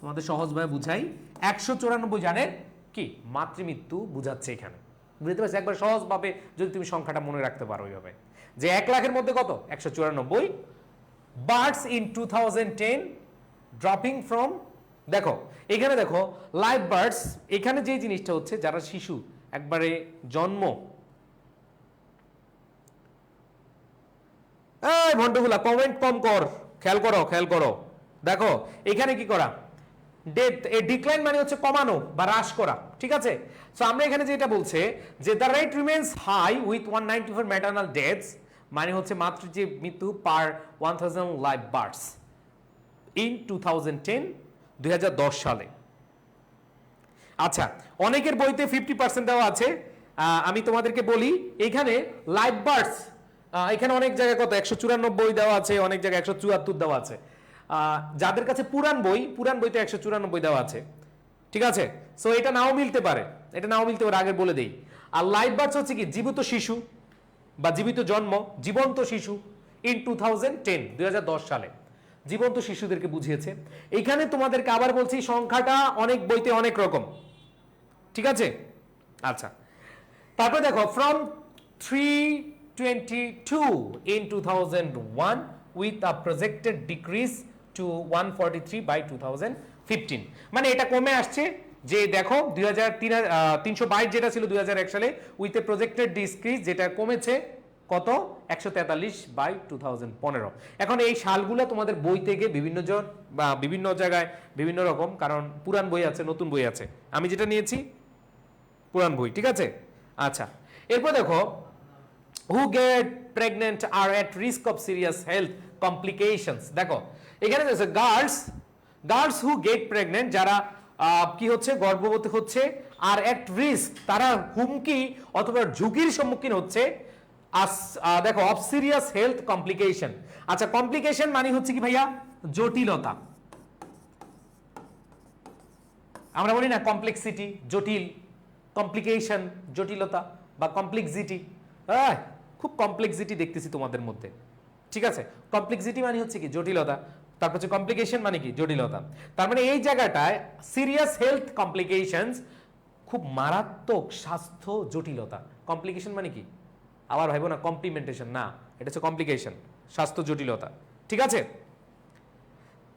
তোমাদের সহজভাবে বুঝাই, 194 জনের কি মাতৃমৃত্যু বুঝাচ্ছে এখানে, বুঝতে পারছি একবার সহজভাবে যদি তুমি সংখ্যাটা মনে রাখতে পারো ওইভাবে, যে 1 লাখের মধ্যে কত 194 বার্ডস ইন 2010 ড্রপিং ফ্রম, দেখো এখানে দেখো লাইভ বার্ডস, এখানে যে জিনিসটা হচ্ছে যারা শিশু একবারে জন্ম, এই ভন্ডগুলা কমেন্ট কম কর, খেয়াল করো, দেখো এখানে কি করা, ডেথ, এ ডিক্লাইন মানে হচ্ছে কমানো বা হ্রাস করা, ঠিক আছে। সো আমরা এখানে যেটা বলছে যে the rate remains high with 194 maternal deaths, মানে হচ্ছে মাত্র যে মৃত্যু পার 1000 লাইভ বার্ডস ইন 2010 সালে। আচ্ছা, অনেকের বইতে 50% দেওয়া আছে, আমি তোমাদেরকে বলি এখানে লাইভ বার্ডস, এখানে অনেক জায়গায় কত 194 দেওয়া আছে, অনেক জায়গায় 174 দেওয়া আছে। যাদের কাছে পুরান বইতে 194 দেওয়া আছে, ঠিক আছে। সো এটা নাও মিলতে পারে, আগে বলে দেই। আর লাইভ বার্ডস হচ্ছে কি জীবিত শিশু বা জীবিত জন্ম, জীবন্ত শিশু ইন 2010 সালে জীবন্ত শিশুদেরকে বুঝিয়েছে। এইখানে তোমাদেরকে আবার বলছি সংখ্যাটা অনেক বইতে অনেক রকম, ঠিক আছে। আচ্ছা, তারপর দেখো from 322 in 2001 with a projected decrease to 143 by 2015, মানে এটা কমে আসছে, যে দেখো 322 যেটা ছিল 2001 সালে, উইথ এ প্রজেক্টেড ডিক্রিজ, যেটা কমেছে কত 143 বাই 2015। এখন এই সালগুলো তোমাদের বই থেকে বিভিন্ন জন বা বিভিন্ন জায়গায় বিভিন্ন রকম, কারণ পুরান বই আছে, নতুন বই আছে, আমি যেটা নিয়েছি পুরান বই, ঠিক আছে। আচ্ছা, এরপর দেখো who get pregnant are at risk of serious health complications, দেখো এখানে দেখো গার্লস হু গেট প্রেগনেন্ট, যারা কি হচ্ছে গর্ভবতী হচ্ছে, আর এট রিস্ক, তারা হুমকি অথবা ঝুঁকির সম্মুখীন হচ্ছে, দেখো অফ সিরিয়াস হেলথ কমপ্লিকেশন। আচ্ছা, কমপ্লিকেশন মানে হচ্ছে কি ভাইয়া জটিলতা, আমরা বলি না কমপ্লেক্সিটি, জটিল, কমপ্লিকেশন জটিলতা বা কমপ্লেক্সিটি, খুব কমপ্লেক্সিটি দেখতেছি তোমাদের মধ্যে, ঠিক আছে। কমপ্লেক্সিটি মানে হচ্ছে কি জটিলতা, তারপর হচ্ছে কমপ্লিকেশন মানে কি জটিলতা। তার মানে এই জায়গাটায় সিরিয়াস হেলথ কমপ্লিকেশনস, খুব মারাত্মক স্বাস্থ্য জটিলতা। কমপ্লিকেশন মানে কি, আবার ভাইবো না কমপ্লিমেন্টেশন, না, এটা হচ্ছে কমপ্লিকেশন, স্বাস্থ্য জটিলতা, ঠিক আছে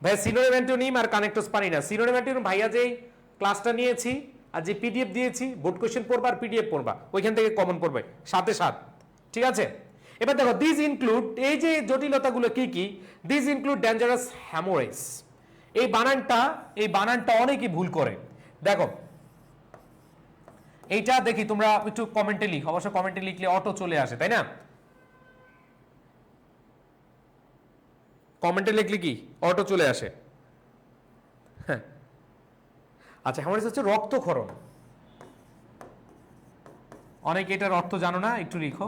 ভাইয়া। সিনোনিম অ্যান্টোনিম আর কানেক্টরস পারি না। সিনোনিম অ্যান্টোনিম ভাইয়া যেই ক্লাসটা নিয়েছি আর যে পিডিএফ দিয়েছি, বোর্ড কোশ্চেন পড়বা আর পিডিএফ পড়বা, ওইখান থেকে কমন পড়বে সাথে, ঠিক আছে। এবার দেখো দিস ইনক্লুড, এই যে জটিলতাগুলো কি কি, দিস ইনক্লুড ডেঞ্জারাস হ্যামোরেজ। এই বানানটা অনেকেই ভুল করে, দেখো এইটা দেখি তোমরা একটু কমেন্টে লিখো, অবশ্য কমেন্টে লিখলে অটো চলে আসে, তাই না? কমেন্টে লিখলে কি অটো চলে আসে, হ্যাঁ। আচ্ছা, হ্যামোরেজ হচ্ছে রক্তক্ষরণ, অনেকে এটার অর্থ জানো না, একটু লিখো।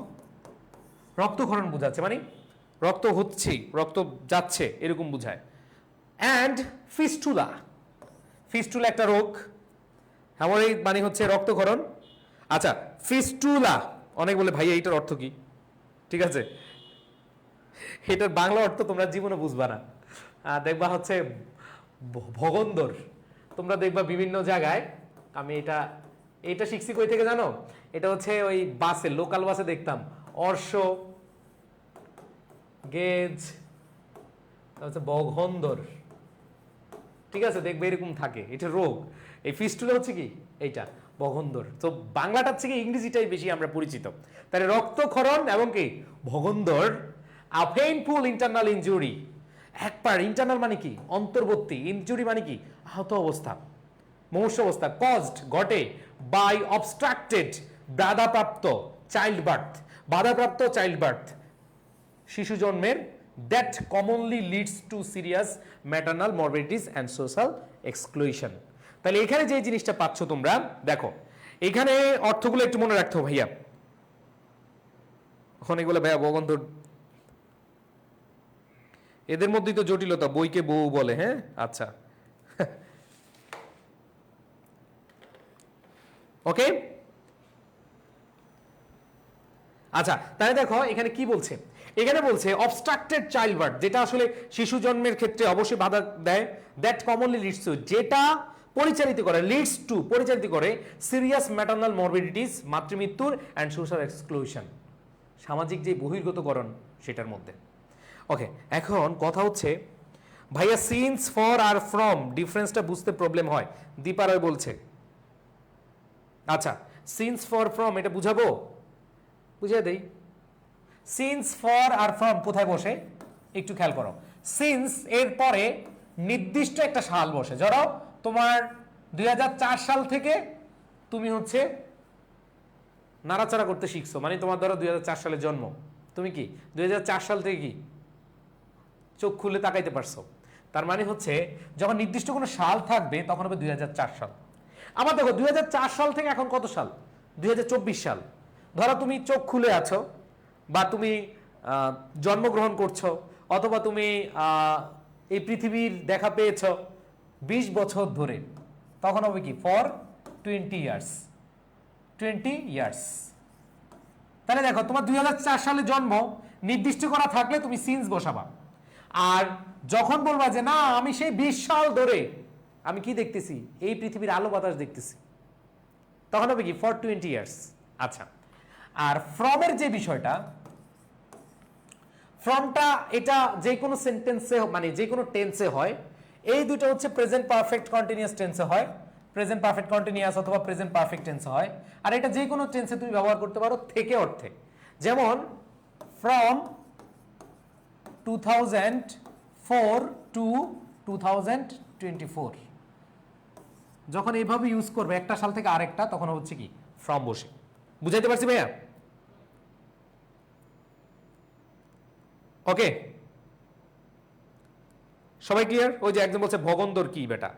রক্তক্ষরণ বোঝাচ্ছে মানে রক্ত হচ্ছে, রক্ত যাচ্ছে, এরকম বোঝায়। অ্যান্ড ফিস্টুলা একটা রোগ, হ্যামোরেজ মানে হচ্ছে রক্তক্ষরণ। আচ্ছা, ফিস্টুলা, অনেক বলে ভাইয়া এইটার অর্থ কি, ঠিক আছে, এটার বাংলা অর্থ তোমরা জীবনে বুঝবা না, দেখবা হচ্ছে ভগন্দর। তোমরা দেখবা বিভিন্ন জায়গায়, আমি এটা শিখছি কই থেকে জানো, এটা হচ্ছে ওই বাসে, লোকাল বাসে দেখতাম অর্শ, গেজ, হচ্ছে ভগন্দর, ঠিক আছে, দেখবে এরকম থাকে, এটা রোগ। এই ফিস্টুলা হচ্ছে কি এইটা ভগন্দর। তো বাংলাটার থেকে ইংরেজিটাই বেশি আমরা পরিচিত। তাহলে রক্তক্ষরণ এবং কি ভগন্দর, a painful internal injury একবার, ইন্টারনাল মানে কি অন্তর্বর্তী, ইনজুরি মানে কি আহত অবস্থা, মুমূর্ষু অবস্থা, কজড ঘটে বাই অবস্ট্রাক্টেড বাধাপ্রাপ্ত চাইল্ড বার্থ, বাধাপ্রাপ্ত চাইল্ড বার্থ শিশু জন্মের, that commonly leads to serious maternal morbidities and social exclusion. তাহলে এখানে যে জিনিসটা পাচ্ছ তোমরা দেখো, এখানে অর্থগুলো একটু মনে রাখতে হবে ভাইয়া, এখন এগুলো ভাইয়া বগন্ধ, এদের মধ্যেই তো জটিলতা, বইকে বউ বলে। হ্যাঁ আচ্ছা, ওকে আচ্ছা। তাহলে দেখো এখানে কি বলছে, এখানে বলছে অবস্ট্রাক্টেড চাইল্ড বার্থ, যেটা আসলে শিশু জন্মের ক্ষেত্রে অবশ্যই বাধা দেয়, দ্যাট কমনলি লিডস টু, যেটা পরিচালিত করে, লিডস টু পরিচালিত করে সিরিয়াস ম্যাটারনাল মরবিডিটিস মাতৃমৃত্যুর অ্যান্ড সোশ্যাল এক্সক্লুশন, সামাজিক যে বহির্গতকরণ সেটার মধ্যে। ওকে, এখন কথা হচ্ছে ভাইয়া সিন্স ফর আর ফ্রম ডিফারেন্সটা বুঝতে প্রবলেম হয়, দীপারয় বলছে। আচ্ছা, সিন্স ফর ফ্রম এটা বুঝাবো, বুঝিয়ে দেই। সিন্স ফর আর ফ্রম কোথায় বসে একটু খেয়াল করো। সিন্স এর পরে নির্দিষ্ট একটা সাল বসে, ধরো তোমার 2004 সাল থেকে তুমি হচ্ছে নাড়াচাড়া করতে শিখছো, মানে তোমার ধরো 2004 সালে জন্ম, তুমি কি 2004 সাল থেকে কি চোখ খুলে তাকাইতে পারছো, তার মানে হচ্ছে যখন নির্দিষ্ট কোনো সাল থাকবে তখন হবে 2004 সাল। আবার দেখো 2004 সাল থেকে এখন কত সাল, 2024 সাল, ধরো তুমি চোখ খুলে আছো বা তুমি জন্মগ্রহণ করছো অথবা তুমি এই পৃথিবীর দেখা পেয়েছ 20 বছর ধরে, তখন হবে কি ফর 20 ইয়ার্স, 20 ইয়ার্স। তাহলে দেখো তোমার 2004 সালে জন্ম, নির্দিষ্ট করা থাকলে তুমি সিন্স বসাবা, আর যখন বলবা যে না আমি সেই 20 সাল ধরে আমি কি দেখতেছি, এই পৃথিবীর আলো বাতাস দেখতেছি, তখন হবে কি ফর 20 ইয়ার্স। আচ্ছা, আর ফ্রমের যে বিষয়টা, ফ্রমটা এটা যে কোনো সেন্টেন্সে মানে যে কোনো টেন্সে হয়, এই দুটো হচ্ছে প্রেজেন্ট পারফেক্ট কন্টিনিউয়াস টেন্সে হয়, প্রেজেন্ট পারফেক্ট কন্টিনিউয়াস অথবা প্রেজেন্ট পারফেক্ট টেন্সে হয়, আর এটা যে কোনো টেন্সে তুমি ব্যবহার করতে পারো থেকে অর্থে, যেমন ফ্রম 2004 টু 2024, যখন এইভাবে ইউজ করবে একটা সাল থেকে আরেকটা, তখন হচ্ছে কি ফ্রম বসে। বুঝাইতে পারছি ভাইয়া? ওকে, সবাই ক্লিয়ার? ওই যে একজন বলছে ভগন্দর কি বেটা,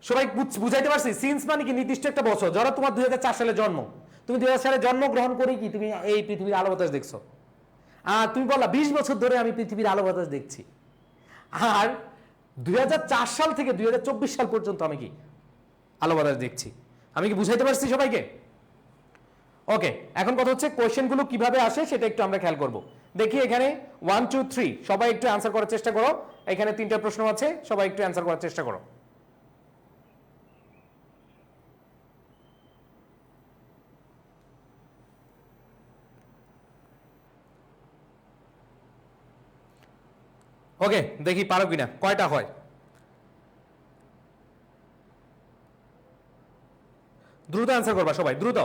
সবাই বুঝাইতে পারছি? সিন্স মানে কি নির্দিষ্ট একটা বছর, ধরো তোমার 2004 সালে জন্ম, তুমি 2000 সালে জন্মগ্রহণ করে কি তুমি এই পৃথিবীর আলো বাতাস দেখছো, আর তুমি বললা 20 বছর ধরে আমি পৃথিবীর আলো বাতাস দেখছি, আর 2004 সাল থেকে 2024 সাল পর্যন্ত আমি কি আলো বাতাস দেখছি। আমি কি বুঝাইতে পারছি সবাইকে? ওকে, এখন কথা হচ্ছে কোয়েশ্চেনগুলো কিভাবে আসে সেটা একটু আমরা খেয়াল করব। দেখি এখানে 1 2 3 সবাই একটু অ্যান্সার করার চেষ্টা করো। এখানে 3টা প্রশ্ন আছে, সবাই একটু অ্যান্সার করার চেষ্টা করো। ওকে, দেখি পারো কিনা, কয়টা হয়। দ্রুত অ্যান্সার করবা সবাই, দ্রুত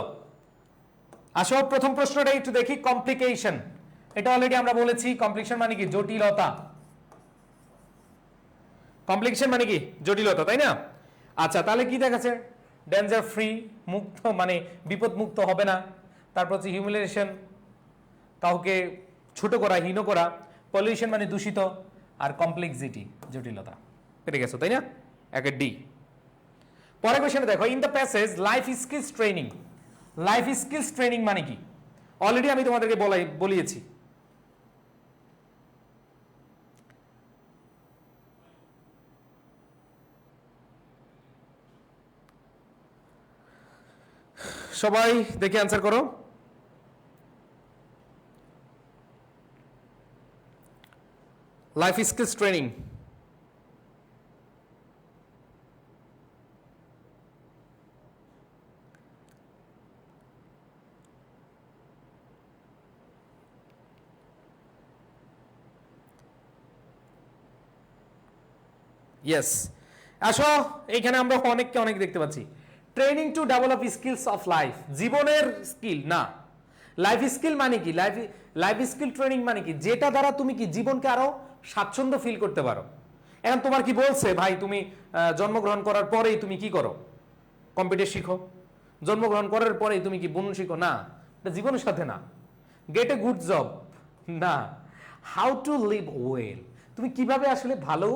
আসো। প্রথম প্রশ্নটা একটু দেখি, কমপ্লিকেশন। এটা অলরেডি আমরা বলেছি, কমপ্লিকেশন মানে কি জটিলতা, কমপ্লিকেশন মানে কি জটিলতা, তাই না? আচ্ছা, তাহলে কি দেখাচ্ছে, ডেঞ্জার ফ্রি, মুক্ত মানে বিপদ মুক্ত হবে না, তারপর হচ্ছে হিউমিলিয়েশন, কাউকে ছোট করা, হীন করা, পলিউশন মানে দূষিত, আর কমপ্লেক্সিটি জটিলতা। পেরে গেছো তাই না? একটা ডি। পরের কোশ্চেনে দেখো, in the passage life skills training, life skills training মানে কি অলরেডি আমি তোমাদেরকে বলিয়েছি। সবাই দেখে অ্যান্সার করো। Life skills training, yes. আসো, এইখানে আমরা অনেককে অনেক দেখতে পাচ্ছি, training to develop skills of life, জীবনের স্কিল না, লাইফ স্কিল মানে কি? লাইফ স্কিল ট্রেনিং মানে কি? যেটা দ্বারা তুমি কি জীবনকে আরো স্বাচ্ছন্দ্য ফিল করতে পারো। এখন তোমার কি বলছে ভাই তুমি জন্মগ্রহণ করার পরেই তুমি কি করো? কম্পিউটার শিখো। জন্মগ্রহণ করার পরেই তুমি কি বুনন শিখো? না, এটা জীবনের সাথে না। গেট এ গুড জব না, হাউ টু লিভ ওয়েল, তুমি কিভাবে আসলে ভালো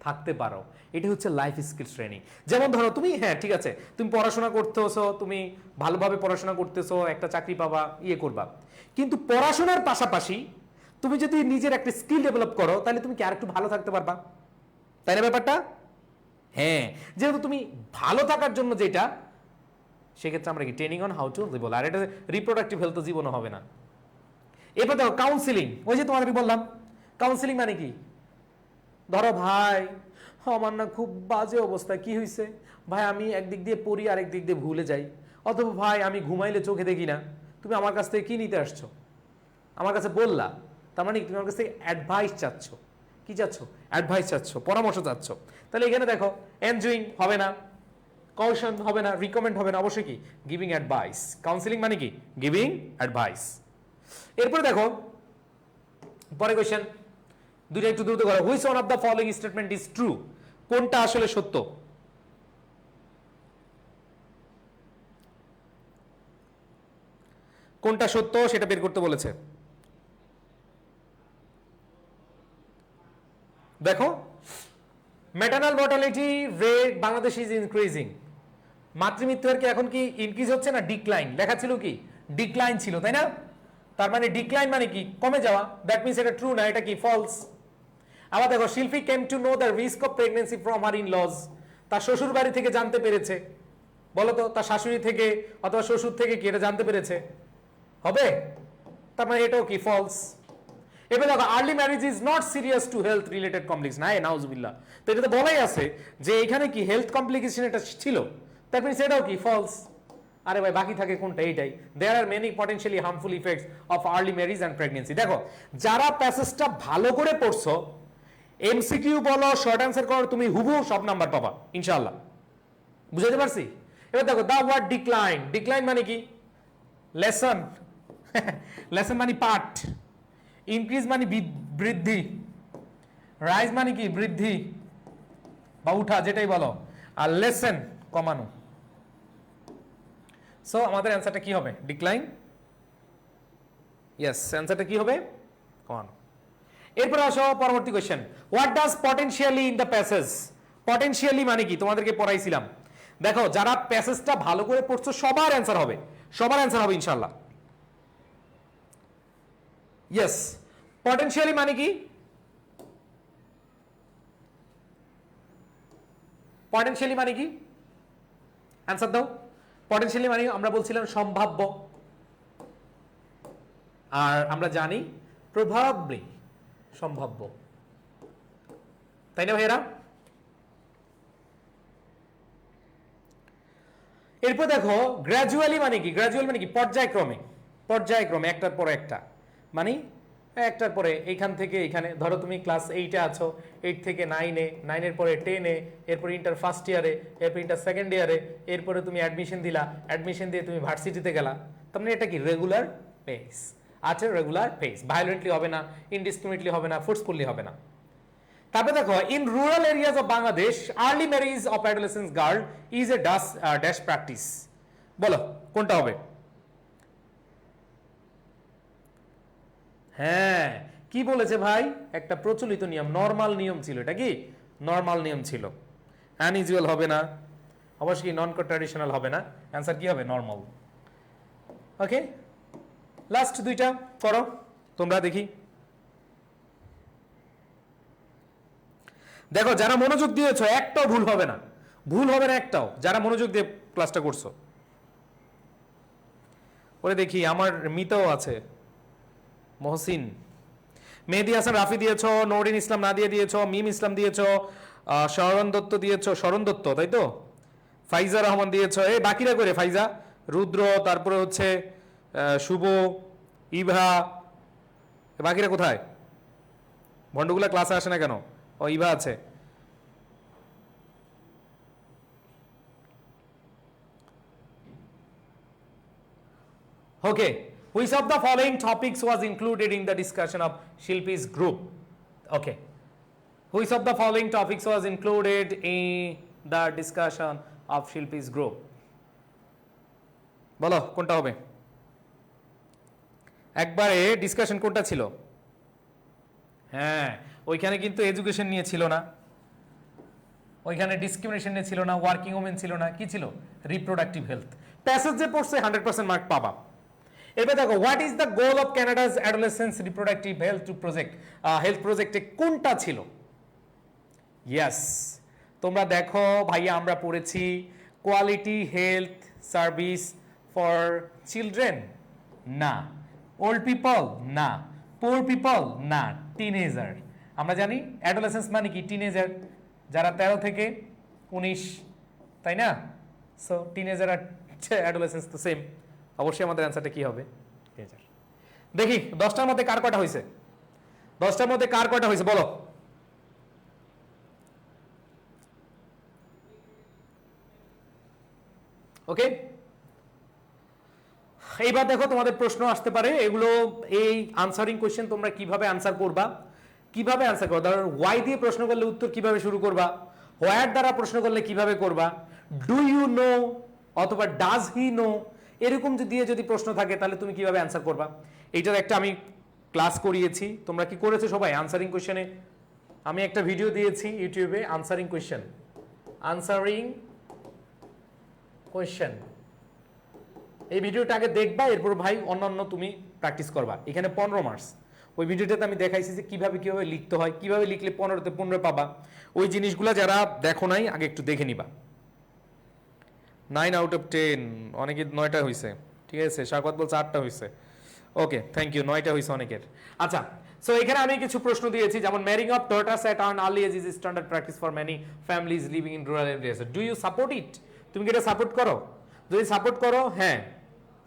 থাকতে পারো, এটি হচ্ছে লাইফ স্কিল ট্রেনিং। যেমন ধরো তুমি, হ্যাঁ ঠিক আছে, তুমি পড়াশোনা করতেছো, তুমি ভালোভাবে পড়াশোনা করতেছো, একটা চাকরি পাবা, ইয়ে করবা, কিন্তু পড়াশোনার পাশাপাশি তুমি যদি নিজের একটা স্কিল ডেভেলপ করো তাহলে তুমি কি আর একটু ভালো থাকতে পারবা, তাই না ব্যাপারটা? হ্যাঁ, যেহেতু তুমি ভালো থাকার জন্য যেটা, সেক্ষেত্রে আমরা কি training on how to live well. আর এটা রিপ্রোডাক্টিভ হেলথ তো জীবনও হবে না। এরপর দেখো কাউন্সিলিং, ওই যে তোমাদেরকে বললাম কাউন্সিলিং মানে কি? ধরো ভাই আমার না খুব বাজে অবস্থা, কি হয়েছে ভাই? আমি একদিক দিয়ে পড়ি আর একদিক দিয়ে ভুলে যাই, অথবা ভাই আমি ঘুমাইলে চোখে দেখি না। তুমি আমার কাছ থেকে কি নিতে আসছো? আমার কাছে বললা, তার মানে তুমি আমার কাছ থেকে অ্যাডভাইস চাচ্ছ। কি চাচ্ছ? অ্যাডভাইস চাচ্ছ, পরামর্শ চাচ্ছ। তাহলে এখানে দেখো এনজয়িং হবে না, কৌশন হবে না, রিকমেন্ড হবে না, অবশ্যই কি গিভিং অ্যাডভাইস। কাউন্সিলিং মানে কি গিভিং অ্যাডভাইস। এরপরে দেখো পরে কোয়েশ্চেন দুইটা একটু দ্রুত করো। Which one of the following statement is true? কোনটা আসলে সত্য? কোনটা সত্য সেটা বের করতে বলেছে। দেখো maternal mortality rate Bangladesh is increasing. মাতৃমৃত্যুর কি এখন কি ইনক্রিজ হচ্ছে না ডিক্লাইন? লেখা ছিল কি ডিক্লাইন ছিল, তাই না? তার মানে ডিক্লাইন মানে কি কমে যাওয়া, দ্যাট মিনস এটা ট্রু না, এটা কি ফলস। আবার দেখো শিল্পী came to know the risk of pregnancy from her in lodge. তার শ্বশুর বাড়ি থেকে জানতে পেরেছে। বলো তো তার শাশুড়ি থেকে অথবা শ্বশুর থেকে কি এটা জানতে পেরেছে? হবে? তার মানে এটাও কি ফলস। এবার দেখো early marriage is not serious to health related complication. হ্যাঁ নাউজুবিল্লাহ, তো এটা তো বলাই আছে যে এখানে কি হেলথ কমপ্লিকেশন এটা ছিল, দ্যাট মিনস এটাও কি ফলস। আরে ভাই বাকি থাকে কোনটা? এইটাই। There are many potentially harmful effects of early marriage and pregnancy. দেখো যারা প্যাসেজটা ভালো করে পড়ছো, এমসিকিউ বলো শর্ট অ্যান্সার করো, তুমি হুবহু সব নাম্বার পাবা ইনশাআল্লাহ। বুঝাতে পারছি? এবার দেখো দা ওয়ার্ড ডিক্লাইন, ডিক্লাইন মানে কি লেসন, লেসন মানে পাঠ, ইনক্রিজ মানে বৃদ্ধি, রাইজ মানে কি বৃদ্ধি বা উঠা যেটাই বলো, আর লেসন কমানো। সো আমাদের অ্যান্সারটা কি হবে? ডিক্লাইন। ইয়েস, অ্যান্সারটা কি হবে? কমানো। এরপর আসো পরবর্তী question, what does potentially in the passage? Potentially মানে কি তোমাদেরকে পড়াইছিলাম। দেখো যারা প্যাসেজটা ভালো করে পড়ছো সবার অ্যান্সার হবে, সবার অ্যান্সার হবে ইনশাআল্লাহ। ইয়েস, পটেনশিয়ালি মানে কি? পটেনশিয়ালি মানে কি? অ্যান্সার দাও। পটেনশিয়ালি মানে আমরা বলছিলাম সম্ভাব্য, আর আমরা জানি প্রবাবলি সম্ভাব্য, তাই না ভাইয়েরা? এরপর দেখো গ্র্যাজুয়ালি মানে কি? গ্র্যাজুয়াল মানে কি পর্যায়ক্রমে, পর্যায়ক্রমে একটার পর একটা, মানে একটার পরে এইখান থেকে এইখানে। ধরো তুমি ক্লাস 8-এ আছো, 8 থেকে 9-এ, 9-এর পরে 10-এ, এরপর ইন্টার ফার্স্ট ইয়ারে, এরপর ইন্টার সেকেন্ড ইয়ারে, এরপরে তুমি অ্যাডমিশন দিলা, অ্যাডমিশন দিয়ে তুমি ভার্সিটিতে গেলা। তার মানে এটা কি রেগুলার পেস আছে, রেগুলার পেস, ভায়োলেন্টলি হবে না, ইনডিসক্রিমিনেটলি হবে না, ফোর্সফুলি হবে না। তারপরে দেখো in rural areas of Bangladesh early marriage of adolescence girl is a dash practice. বলো কোনটা হবে? হ্যাঁ, কি বলেছে ভাই? একটা প্রচলিত নিয়ম, নর্মাল নিয়ম ছিল। এটা কি নর্মাল নিয়ম ছিল, আনইউজুয়াল হবে না, অবশ্যই নন ট্র্যাডিশনাল হবে না। অ্যান্সার কি হবে? নর্মাল। ওকে, লাস্ট দুইটা করো তোমরা দেখি। দেখো যারা মনোযোগ দিয়েছো একটাও ভুল হবে না, ভুল হবে না একটাও, যারা মনোযোগ দিয়ে ক্লাসটা করছো। ওরে দেখি আমার মিতাও আছে, মহসিন, মেহেদি হাসান রাফি দিয়েছো, নৌরিন ইসলাম নাদিয়া দিয়েছো, মিম ইসলাম দিয়েছো, শরণ দত্ত দিয়েছো, শরণ দত্ত তাই তো, ফাইজা রহমান দিয়েছো। এই বাকিরা করে ফাইজা, রুদ্র, তারপরে হচ্ছে শুভ, ইভা, বাকিরা কোথায়? ভন্ডগুলা ক্লাসে আসে না কেন? ও ইভা আছে। ওকে, Which of the following topics was included in the discussion of Shilpi's group? Okay. Which of the following topics was included in the discussion of Shilpi's group? বলো কোনটা হবে? একবারে ডিসকাশন কোনটা ছিল? হ্যাঁ, ওইখানে কিন্তু এডুকেশন নিয়ে ছিল না, ওইখানে ডিসক্রিমিনেশন নিয়ে ছিল না, ওয়ার্কিং ওমেন ছিল না, কি ছিল? Reproductive health. প্যাসেজ যে পড়ছে 100% মার্ক পাবা। এবার দেখো, what is the goal of Canada's adolescence reproductive health to project, health প্রজেক্টে কোনটা ছিল? ইয়েস, তোমরা দেখো ভাইয়া, আমরা পড়েছি quality health service for children, না। ওল্ড পিপল, না। পুয়ার পিপল, না। টিনেজার, আমরা জানি অ্যাডোলেসেন্স মানে কি? টিনেজার, যারা 13 থেকে 19, তাই না? সো টিনেজার আর অ্যাডোলেসেন্স তো সেম। অবশ্যই আমাদের অ্যান্সারটা কি হবে? টিনেজার। দেখি 10টার মধ্যে কার কয়টা হয়েছে? 10টার মধ্যে কার কয়টা হয়েছে বলো? ওকে, এইবার দেখো তোমাদের প্রশ্ন আসতে পারে, এগুলো এই আনসারিং কোয়েশ্চেন তোমরা কিভাবে আনসার করবা, কিভাবে আনসার করবা। ধরো ওয়াই দিয়ে প্রশ্ন করলে উত্তর কিভাবে শুরু করবা, হোয়ার দ্বারা প্রশ্ন করলে কিভাবে করবা, ডু ইউ নো অথবা ডাজ হি নো, এরকম দিয়ে যদি প্রশ্ন থাকে তাহলে তুমি কিভাবে আনসার করবা। এইটার একটা আমি ক্লাস করিয়েছি, তোমরা কি করেছো সবাই? আনসারিং কোয়েশ্চেনে আমি একটা ভিডিও দিয়েছি ইউটিউবে, আনসারিং কোয়েশ্চেন, আনসারিং কোয়েশ্চেন। এই ভিডিওটা আগে দেখবা, এরপর ভাই অন্যান্য তুমি প্র্যাকটিস করবা। এখানে 15 মার্কস। ওই ভিডিওটাতে আমি দেখাইছি যে কিভাবে কিভাবে লিখতে হয়, কিভাবে লিখলে 15তে 15 পাবা। ওই জিনিসগুলো যারা দেখো নাই আগে একটু দেখে নিবা। 9 আউট অফ 10, অনেকে 9টা হয়েছে, ঠিক আছে। শাকওয়াত বলছে 8টা হয়েছে। ওকে, থ্যাংক ইউ, 9টা হয়েছে অনেকের। আচ্ছা, সো এখানে আমি কিছু প্রশ্ন দিয়েছি, যেমন marrying of daughters at an early age is standard practice for many families living in rural areas. Do you support it? তুমি কি এটা সাপোর্ট করো? যদি সাপোর্ট করো, হ্যাঁ,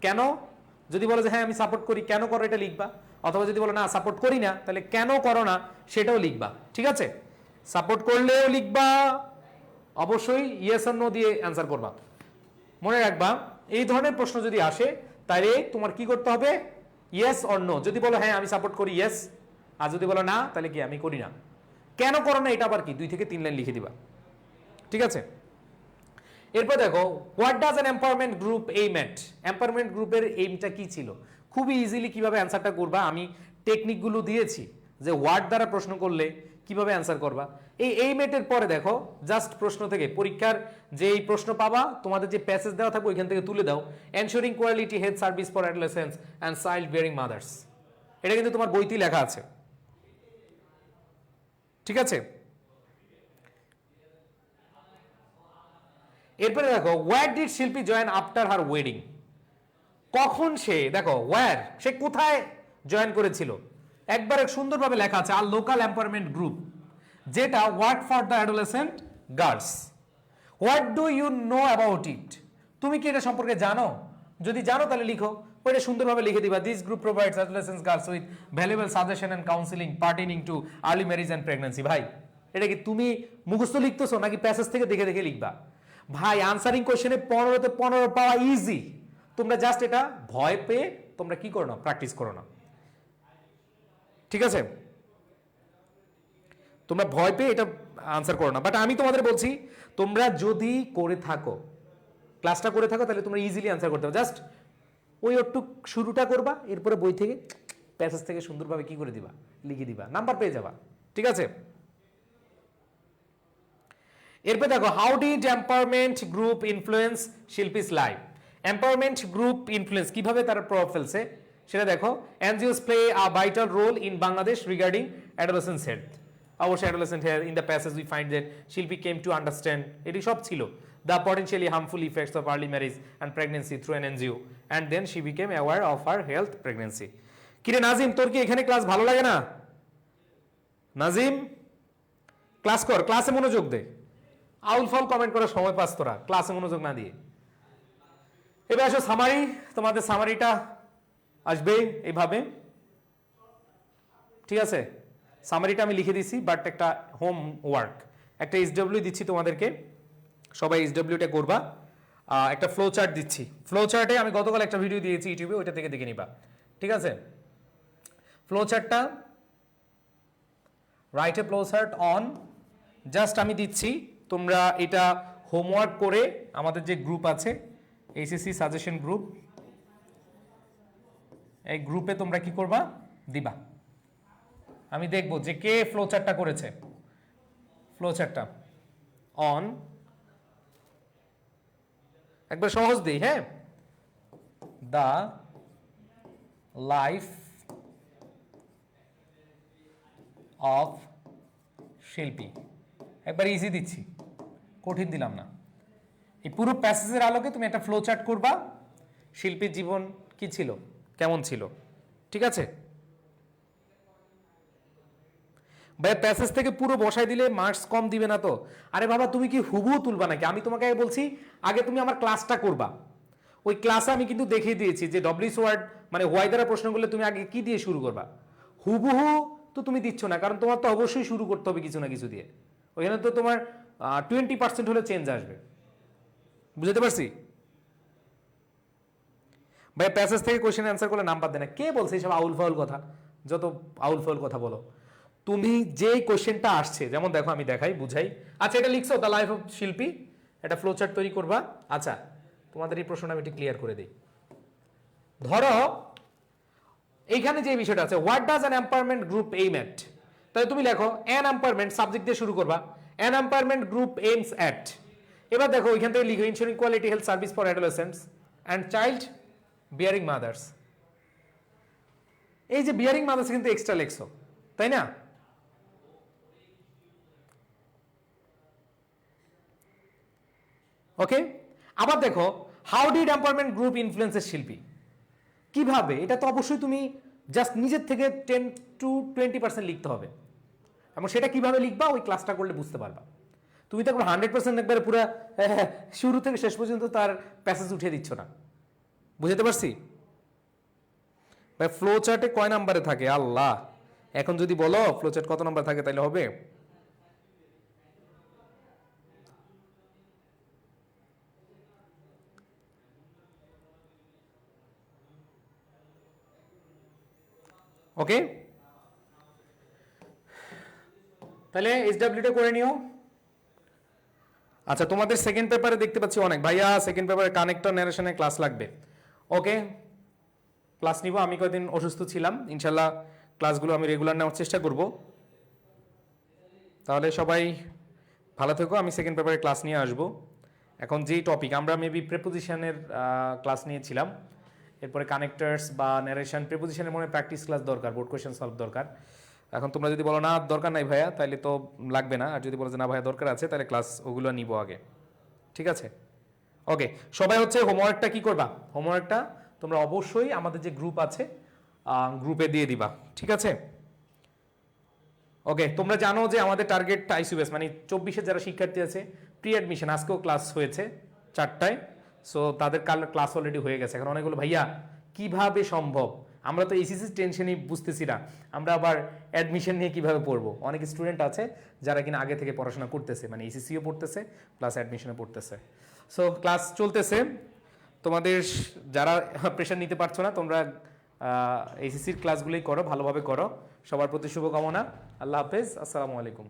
কেন? যদি বলো যে হ্যাঁ আমি সাপোর্ট করি, কেন করো এটা লিখবা। অথবা যদি বলো না সাপোর্ট করি না, তাহলে কেন করো না সেটাও লিখবা, ঠিক আছে। সাপোর্ট করলেও লিখবা, অবশ্যই ইয়েস আর নো দিয়ে অ্যান্সার করবা। মনে রাখবা, এই ধরনের প্রশ্ন যদি আসে তাহলে তোমার কি করতে হবে? Yes or no. যদি বলো হ্যাঁ আমি সাপোর্ট করি, ইয়েস। আর যদি বলো না, তাহলে কি আমি করি না। কেন করো না এটা আবার কি? 2 থেকে 3 লাইন লিখে দিবা, ঠিক আছে। এরপর দেখো, what does an empowerment group aim at? Empowerment গ্রুপের এইমটা কি ছিল? খুবই ইজিলি কিভাবে অ্যান্সারটা করবা আমি টেকনিকগুলো দিয়েছি, যে ওয়ার্ড দ্বারা প্রশ্ন করলে কিভাবে অ্যান্সার করবা। এই এইম এটের পরে দেখো, জাস্ট প্রশ্ন থেকে পরীক্ষার যে এই প্রশ্ন পাবা, তোমাদের যে প্যাসেজ দেওয়া থাকবে ওইখান থেকে তুলে দাও। Ensuring quality health service for adolescence and child bearing mothers, এটা কিন্তু তোমার বইতেই লেখা আছে, ঠিক আছে। এরপরে দেখো, ওয়্যার ডিড শিল্পী জয়েন আফটার হার ওয়েডিং? কখন সে, দেখো ওয়্যার, সে কোথায় জয়েন করেছিল? একবারে সুন্দরভাবে লেখা আছে, আর লোকাল এম্পাওয়ারমেন্ট গ্রুপ, যেটা work for the adolescent girls. What do you know about it? তুমি কি এটা সম্পর্কে জানো? যদি জানো তাহলে লিখো, ওইটা সুন্দরভাবে লিখে দিবা। This group provides adolescent girls with valuable suggestion and counselling pertaining to early marriage and pregnancy. ভাই, এটা কি তুমি মুখস্থ লিখতেছো নাকি প্যাসেজ থেকে দেখে দেখে লিখবা? ভাই, আনসারিং কোশ্চেনে 15তে 15 পাওয়া ইজি। তোমরা জাস্ট এটা ভয় পেয়ে তোমরা কি করো না, প্র্যাকটিস করো না, ঠিক আছে। তোমরা ভয় পেয়ে এটা আনসার করো না। বাট আমি তোমাদের বলছি, তোমরা যদি করে থাকো, ক্লাসটা করে থাকো, তাহলে তোমরা ইজিলি আনসার করতে পারো। জাস্ট ওই একটু শুরুটা করবা, এরপরে বই থেকে প্যাসেজ থেকে সুন্দরভাবে কি করে দিবা, লিখে দিবা, নাম্বার পেয়ে যাবা, ঠিক আছে। এরপর দেখো, how did empowerment group influence Shilpi's life? Empowerment group influence কিভাবে তারা প্রভাব ফেলছে সেটা দেখো। NGOs play a vital role in Bangladesh regarding adolescent health. অবশ্যই adolescent health, in the passage we find that Shilpi came to understand, এটি সব ছিল, the potentially harmful effects of early marriage and pregnancy through an NGO, and then she became aware of her health pregnancy. কিরে নাজিম, তোর কি এখানে class ভালো লাগে না? নাজিম, ক্লাস কর, ক্লাসে মনোযোগ দে। আউল ফাউল কমেন্ট করার সময় পাস তোরা, ক্লাসে মনোযোগ না দিয়ে। এবার আসো সামারি, তোমাদের সামারিটা আসবে এইভাবে, ঠিক আছে। সামারিটা আমি লিখে দিছি, বাট একটা হোম ওয়ার্ক, একটা এইচডব্লিউ দিচ্ছি তোমাদেরকে, সবাই এইচডব্লিউটা করবা। একটা ফ্লো চার্ট দিচ্ছি, ফ্লো চার্টে আমি গতকাল একটা ভিডিও দিয়েছি ইউটিউবে, ওইটা থেকে দেখে নিবা। ঠিক আছে, ফ্লো চার্টটা write a flow chart on, just আমি দিচ্ছি, তোমরা এটা হোমওয়ার্ক করে আমাদের যে গ্রুপ আছে এইচএসসি সাজেশন গ্রুপ, এই গ্রুপে তোমরা কি করবা, দিবা। আমি দেখব যে কে ফ্লো চার্টটা করেছে। ফ্লো চার্টটা অন, একবার সহজ দিই, হ্যাঁ, দা লাইফ অফ শিল্পী, একবার ইজি দিচ্ছি, কঠিন দিলাম না। এই পুরো প্যাসেজের আলোকে তুমি একটা ফ্লো চার্ট করবা, শিল্পীর জীবন কি ছিল, কেমন ছিল, ঠিক আছে। ভাই প্যাসেজ থেকে পুরো বসাই দিলে মার্কস কম দিবে না তো? আরে বাবা তুমি কি হুবহু তুলবা নাকি? আমি তোমাকে আগে বলছি আগে তুমি আমার ক্লাসটা করবা। ওই ক্লাসে আমি কিন্তু দেখিয়ে দিয়েছি যে ডব্লিউএস ওয়ার্ড মানে হোয়াই দ্বারা প্রশ্ন করলে তুমি আগে কি দিয়ে শুরু করবা। হুবহু তো তুমি দিচ্ছ না, কারণ তোমার তো অবশ্যই শুরু করতে হবে কিছু না কিছু দিয়ে। ওইখানে তো তোমার 20% হলে চেঞ্জ আসবে, বুঝতে পারছি? ভাই প্যাসেজ থেকে কোশ্চেন অ্যান্সার করলে নাম্বার দেয় না, কে বলছে এইসব আউল ফাউল কথা? যত আউল ফাউল কথা বলো। তুমি যে কোশ্চেনটা আসছে, যেমন দেখো আমি দেখাই বুঝাই। আচ্ছা এটা লিখছো দ্য লাইফ অফ শিল্পী, এটা ফ্লো চার্ট তৈরি করবা। আচ্ছা তোমাদের এই প্রশ্নটা আমি একটু ক্লিয়ার করে দিই। ধরো এইখানে যে বিষয়টা আছে, what does an empowerment group aim at, তাহলে তুমি লেখো অ্যান এম্পাওয়ারমেন্ট, সাবজেক্ট দিয়ে শুরু করবা, an empowerment group aims at. এবার দেখো ওইখান থেকে লিখো ensuring quality health service for adolescents and child bearing mothers. এই যে বিয়ারিং মাদার্স কিন্তু এক্সট্রা লেখছো, তাই না? ওকে, আবার দেখো how did empowerment group influences Shilpi, কিভাবে, এটা তো অবশ্যই তুমি জাস্ট নিজের থেকে 10-20% লিখতে হবে, এবং সেটা কিভাবে লিখবা ওই ক্লাসটা করলে বুঝতে পারবা। তুমি তো 100% একবারে পুরো শুরু থেকে শেষ পর্যন্ত তার প্যাসেজ উঠিয়ে দিচ্ছ না, বুঝতে পারছি? ভাই ফ্লো চার্টে কয় নাম্বারে থাকে আল্লাহ, এখন যদি বলো ফ্লো চার্ট কত নাম্বার থাকে তাহলে হবে। ওকে, তাহলে এসডব্লিউটা করে নিও। আচ্ছা তোমাদের সেকেন্ড পেপারে দেখতে পাচ্ছি অনেক ভাইয়া সেকেন্ড পেপারে কানেক্টর ন্যারেশনের ক্লাস লাগবে। ওকে ক্লাস নিব, আমি কয়েকদিন অসুস্থ ছিলাম, ইনশাল্লাহ ক্লাসগুলো আমি রেগুলার নেওয়ার চেষ্টা করব। তাহলে সবাই ভালো থেকো, আমি সেকেন্ড পেপারে ক্লাস নিয়ে আসব। এখন যেই টপিক আমরা মেবি প্রেপোজিশনের ক্লাস নিয়েছিলাম, এরপরে কানেক্টার্স বা ন্যারেশন, প্রেপোজিশনের মনে প্র্যাকটিস ক্লাস দরকার, বোর্ড কোয়েশ্চেন সলভ দরকার। এখন তোমরা যদি বলো না দরকার নাই ভাইয়া তাহলে তো লাগবে না, আর যদি বলো যে না ভাইয়া দরকার আছে তাহলে ক্লাস ওগুলো নিব আগে, ঠিক আছে? ওকে সবাই হচ্ছে হোমওয়ার্কটা কি করবা, হোমওয়ার্কটা তোমরা অবশ্যই আমাদের যে গ্রুপ আছে গ্রুপে দিয়ে দিবা, ঠিক আছে? ওকে তোমরা জানো যে আমাদের টার্গেট আইসিউএস মানে 24-এ যারা শিক্ষার্থী আছে প্রি অ্যাডমিশন, আজকেও ক্লাস হয়েছে 4টায়, সো তাদের কাল ক্লাস অলরেডি হয়ে গেছে। এখন অনেকগুলো ভাইয়া কিভাবে সম্ভব, আমরা তো এসিসির টেনশনই বুঝতেছি না, আমরা আবার অ্যাডমিশন নিয়ে কিভাবে পড়বো। অনেক স্টুডেন্ট আছে যারা কিনা আগে থেকে পড়াশোনা করতেছে, মানে এসিসিও পড়তেছে প্লাস অ্যাডমিশনও পড়তেছে, সো ক্লাস চলতেছে। তোমাদের যারা প্রেশার নিতে পারছো না তোমরা এসিসির ক্লাসগুলোই করো, ভালোভাবে করো। সবার প্রতি শুভকামনা, আল্লাহ হাফেজ, আসসালামু আলাইকুম।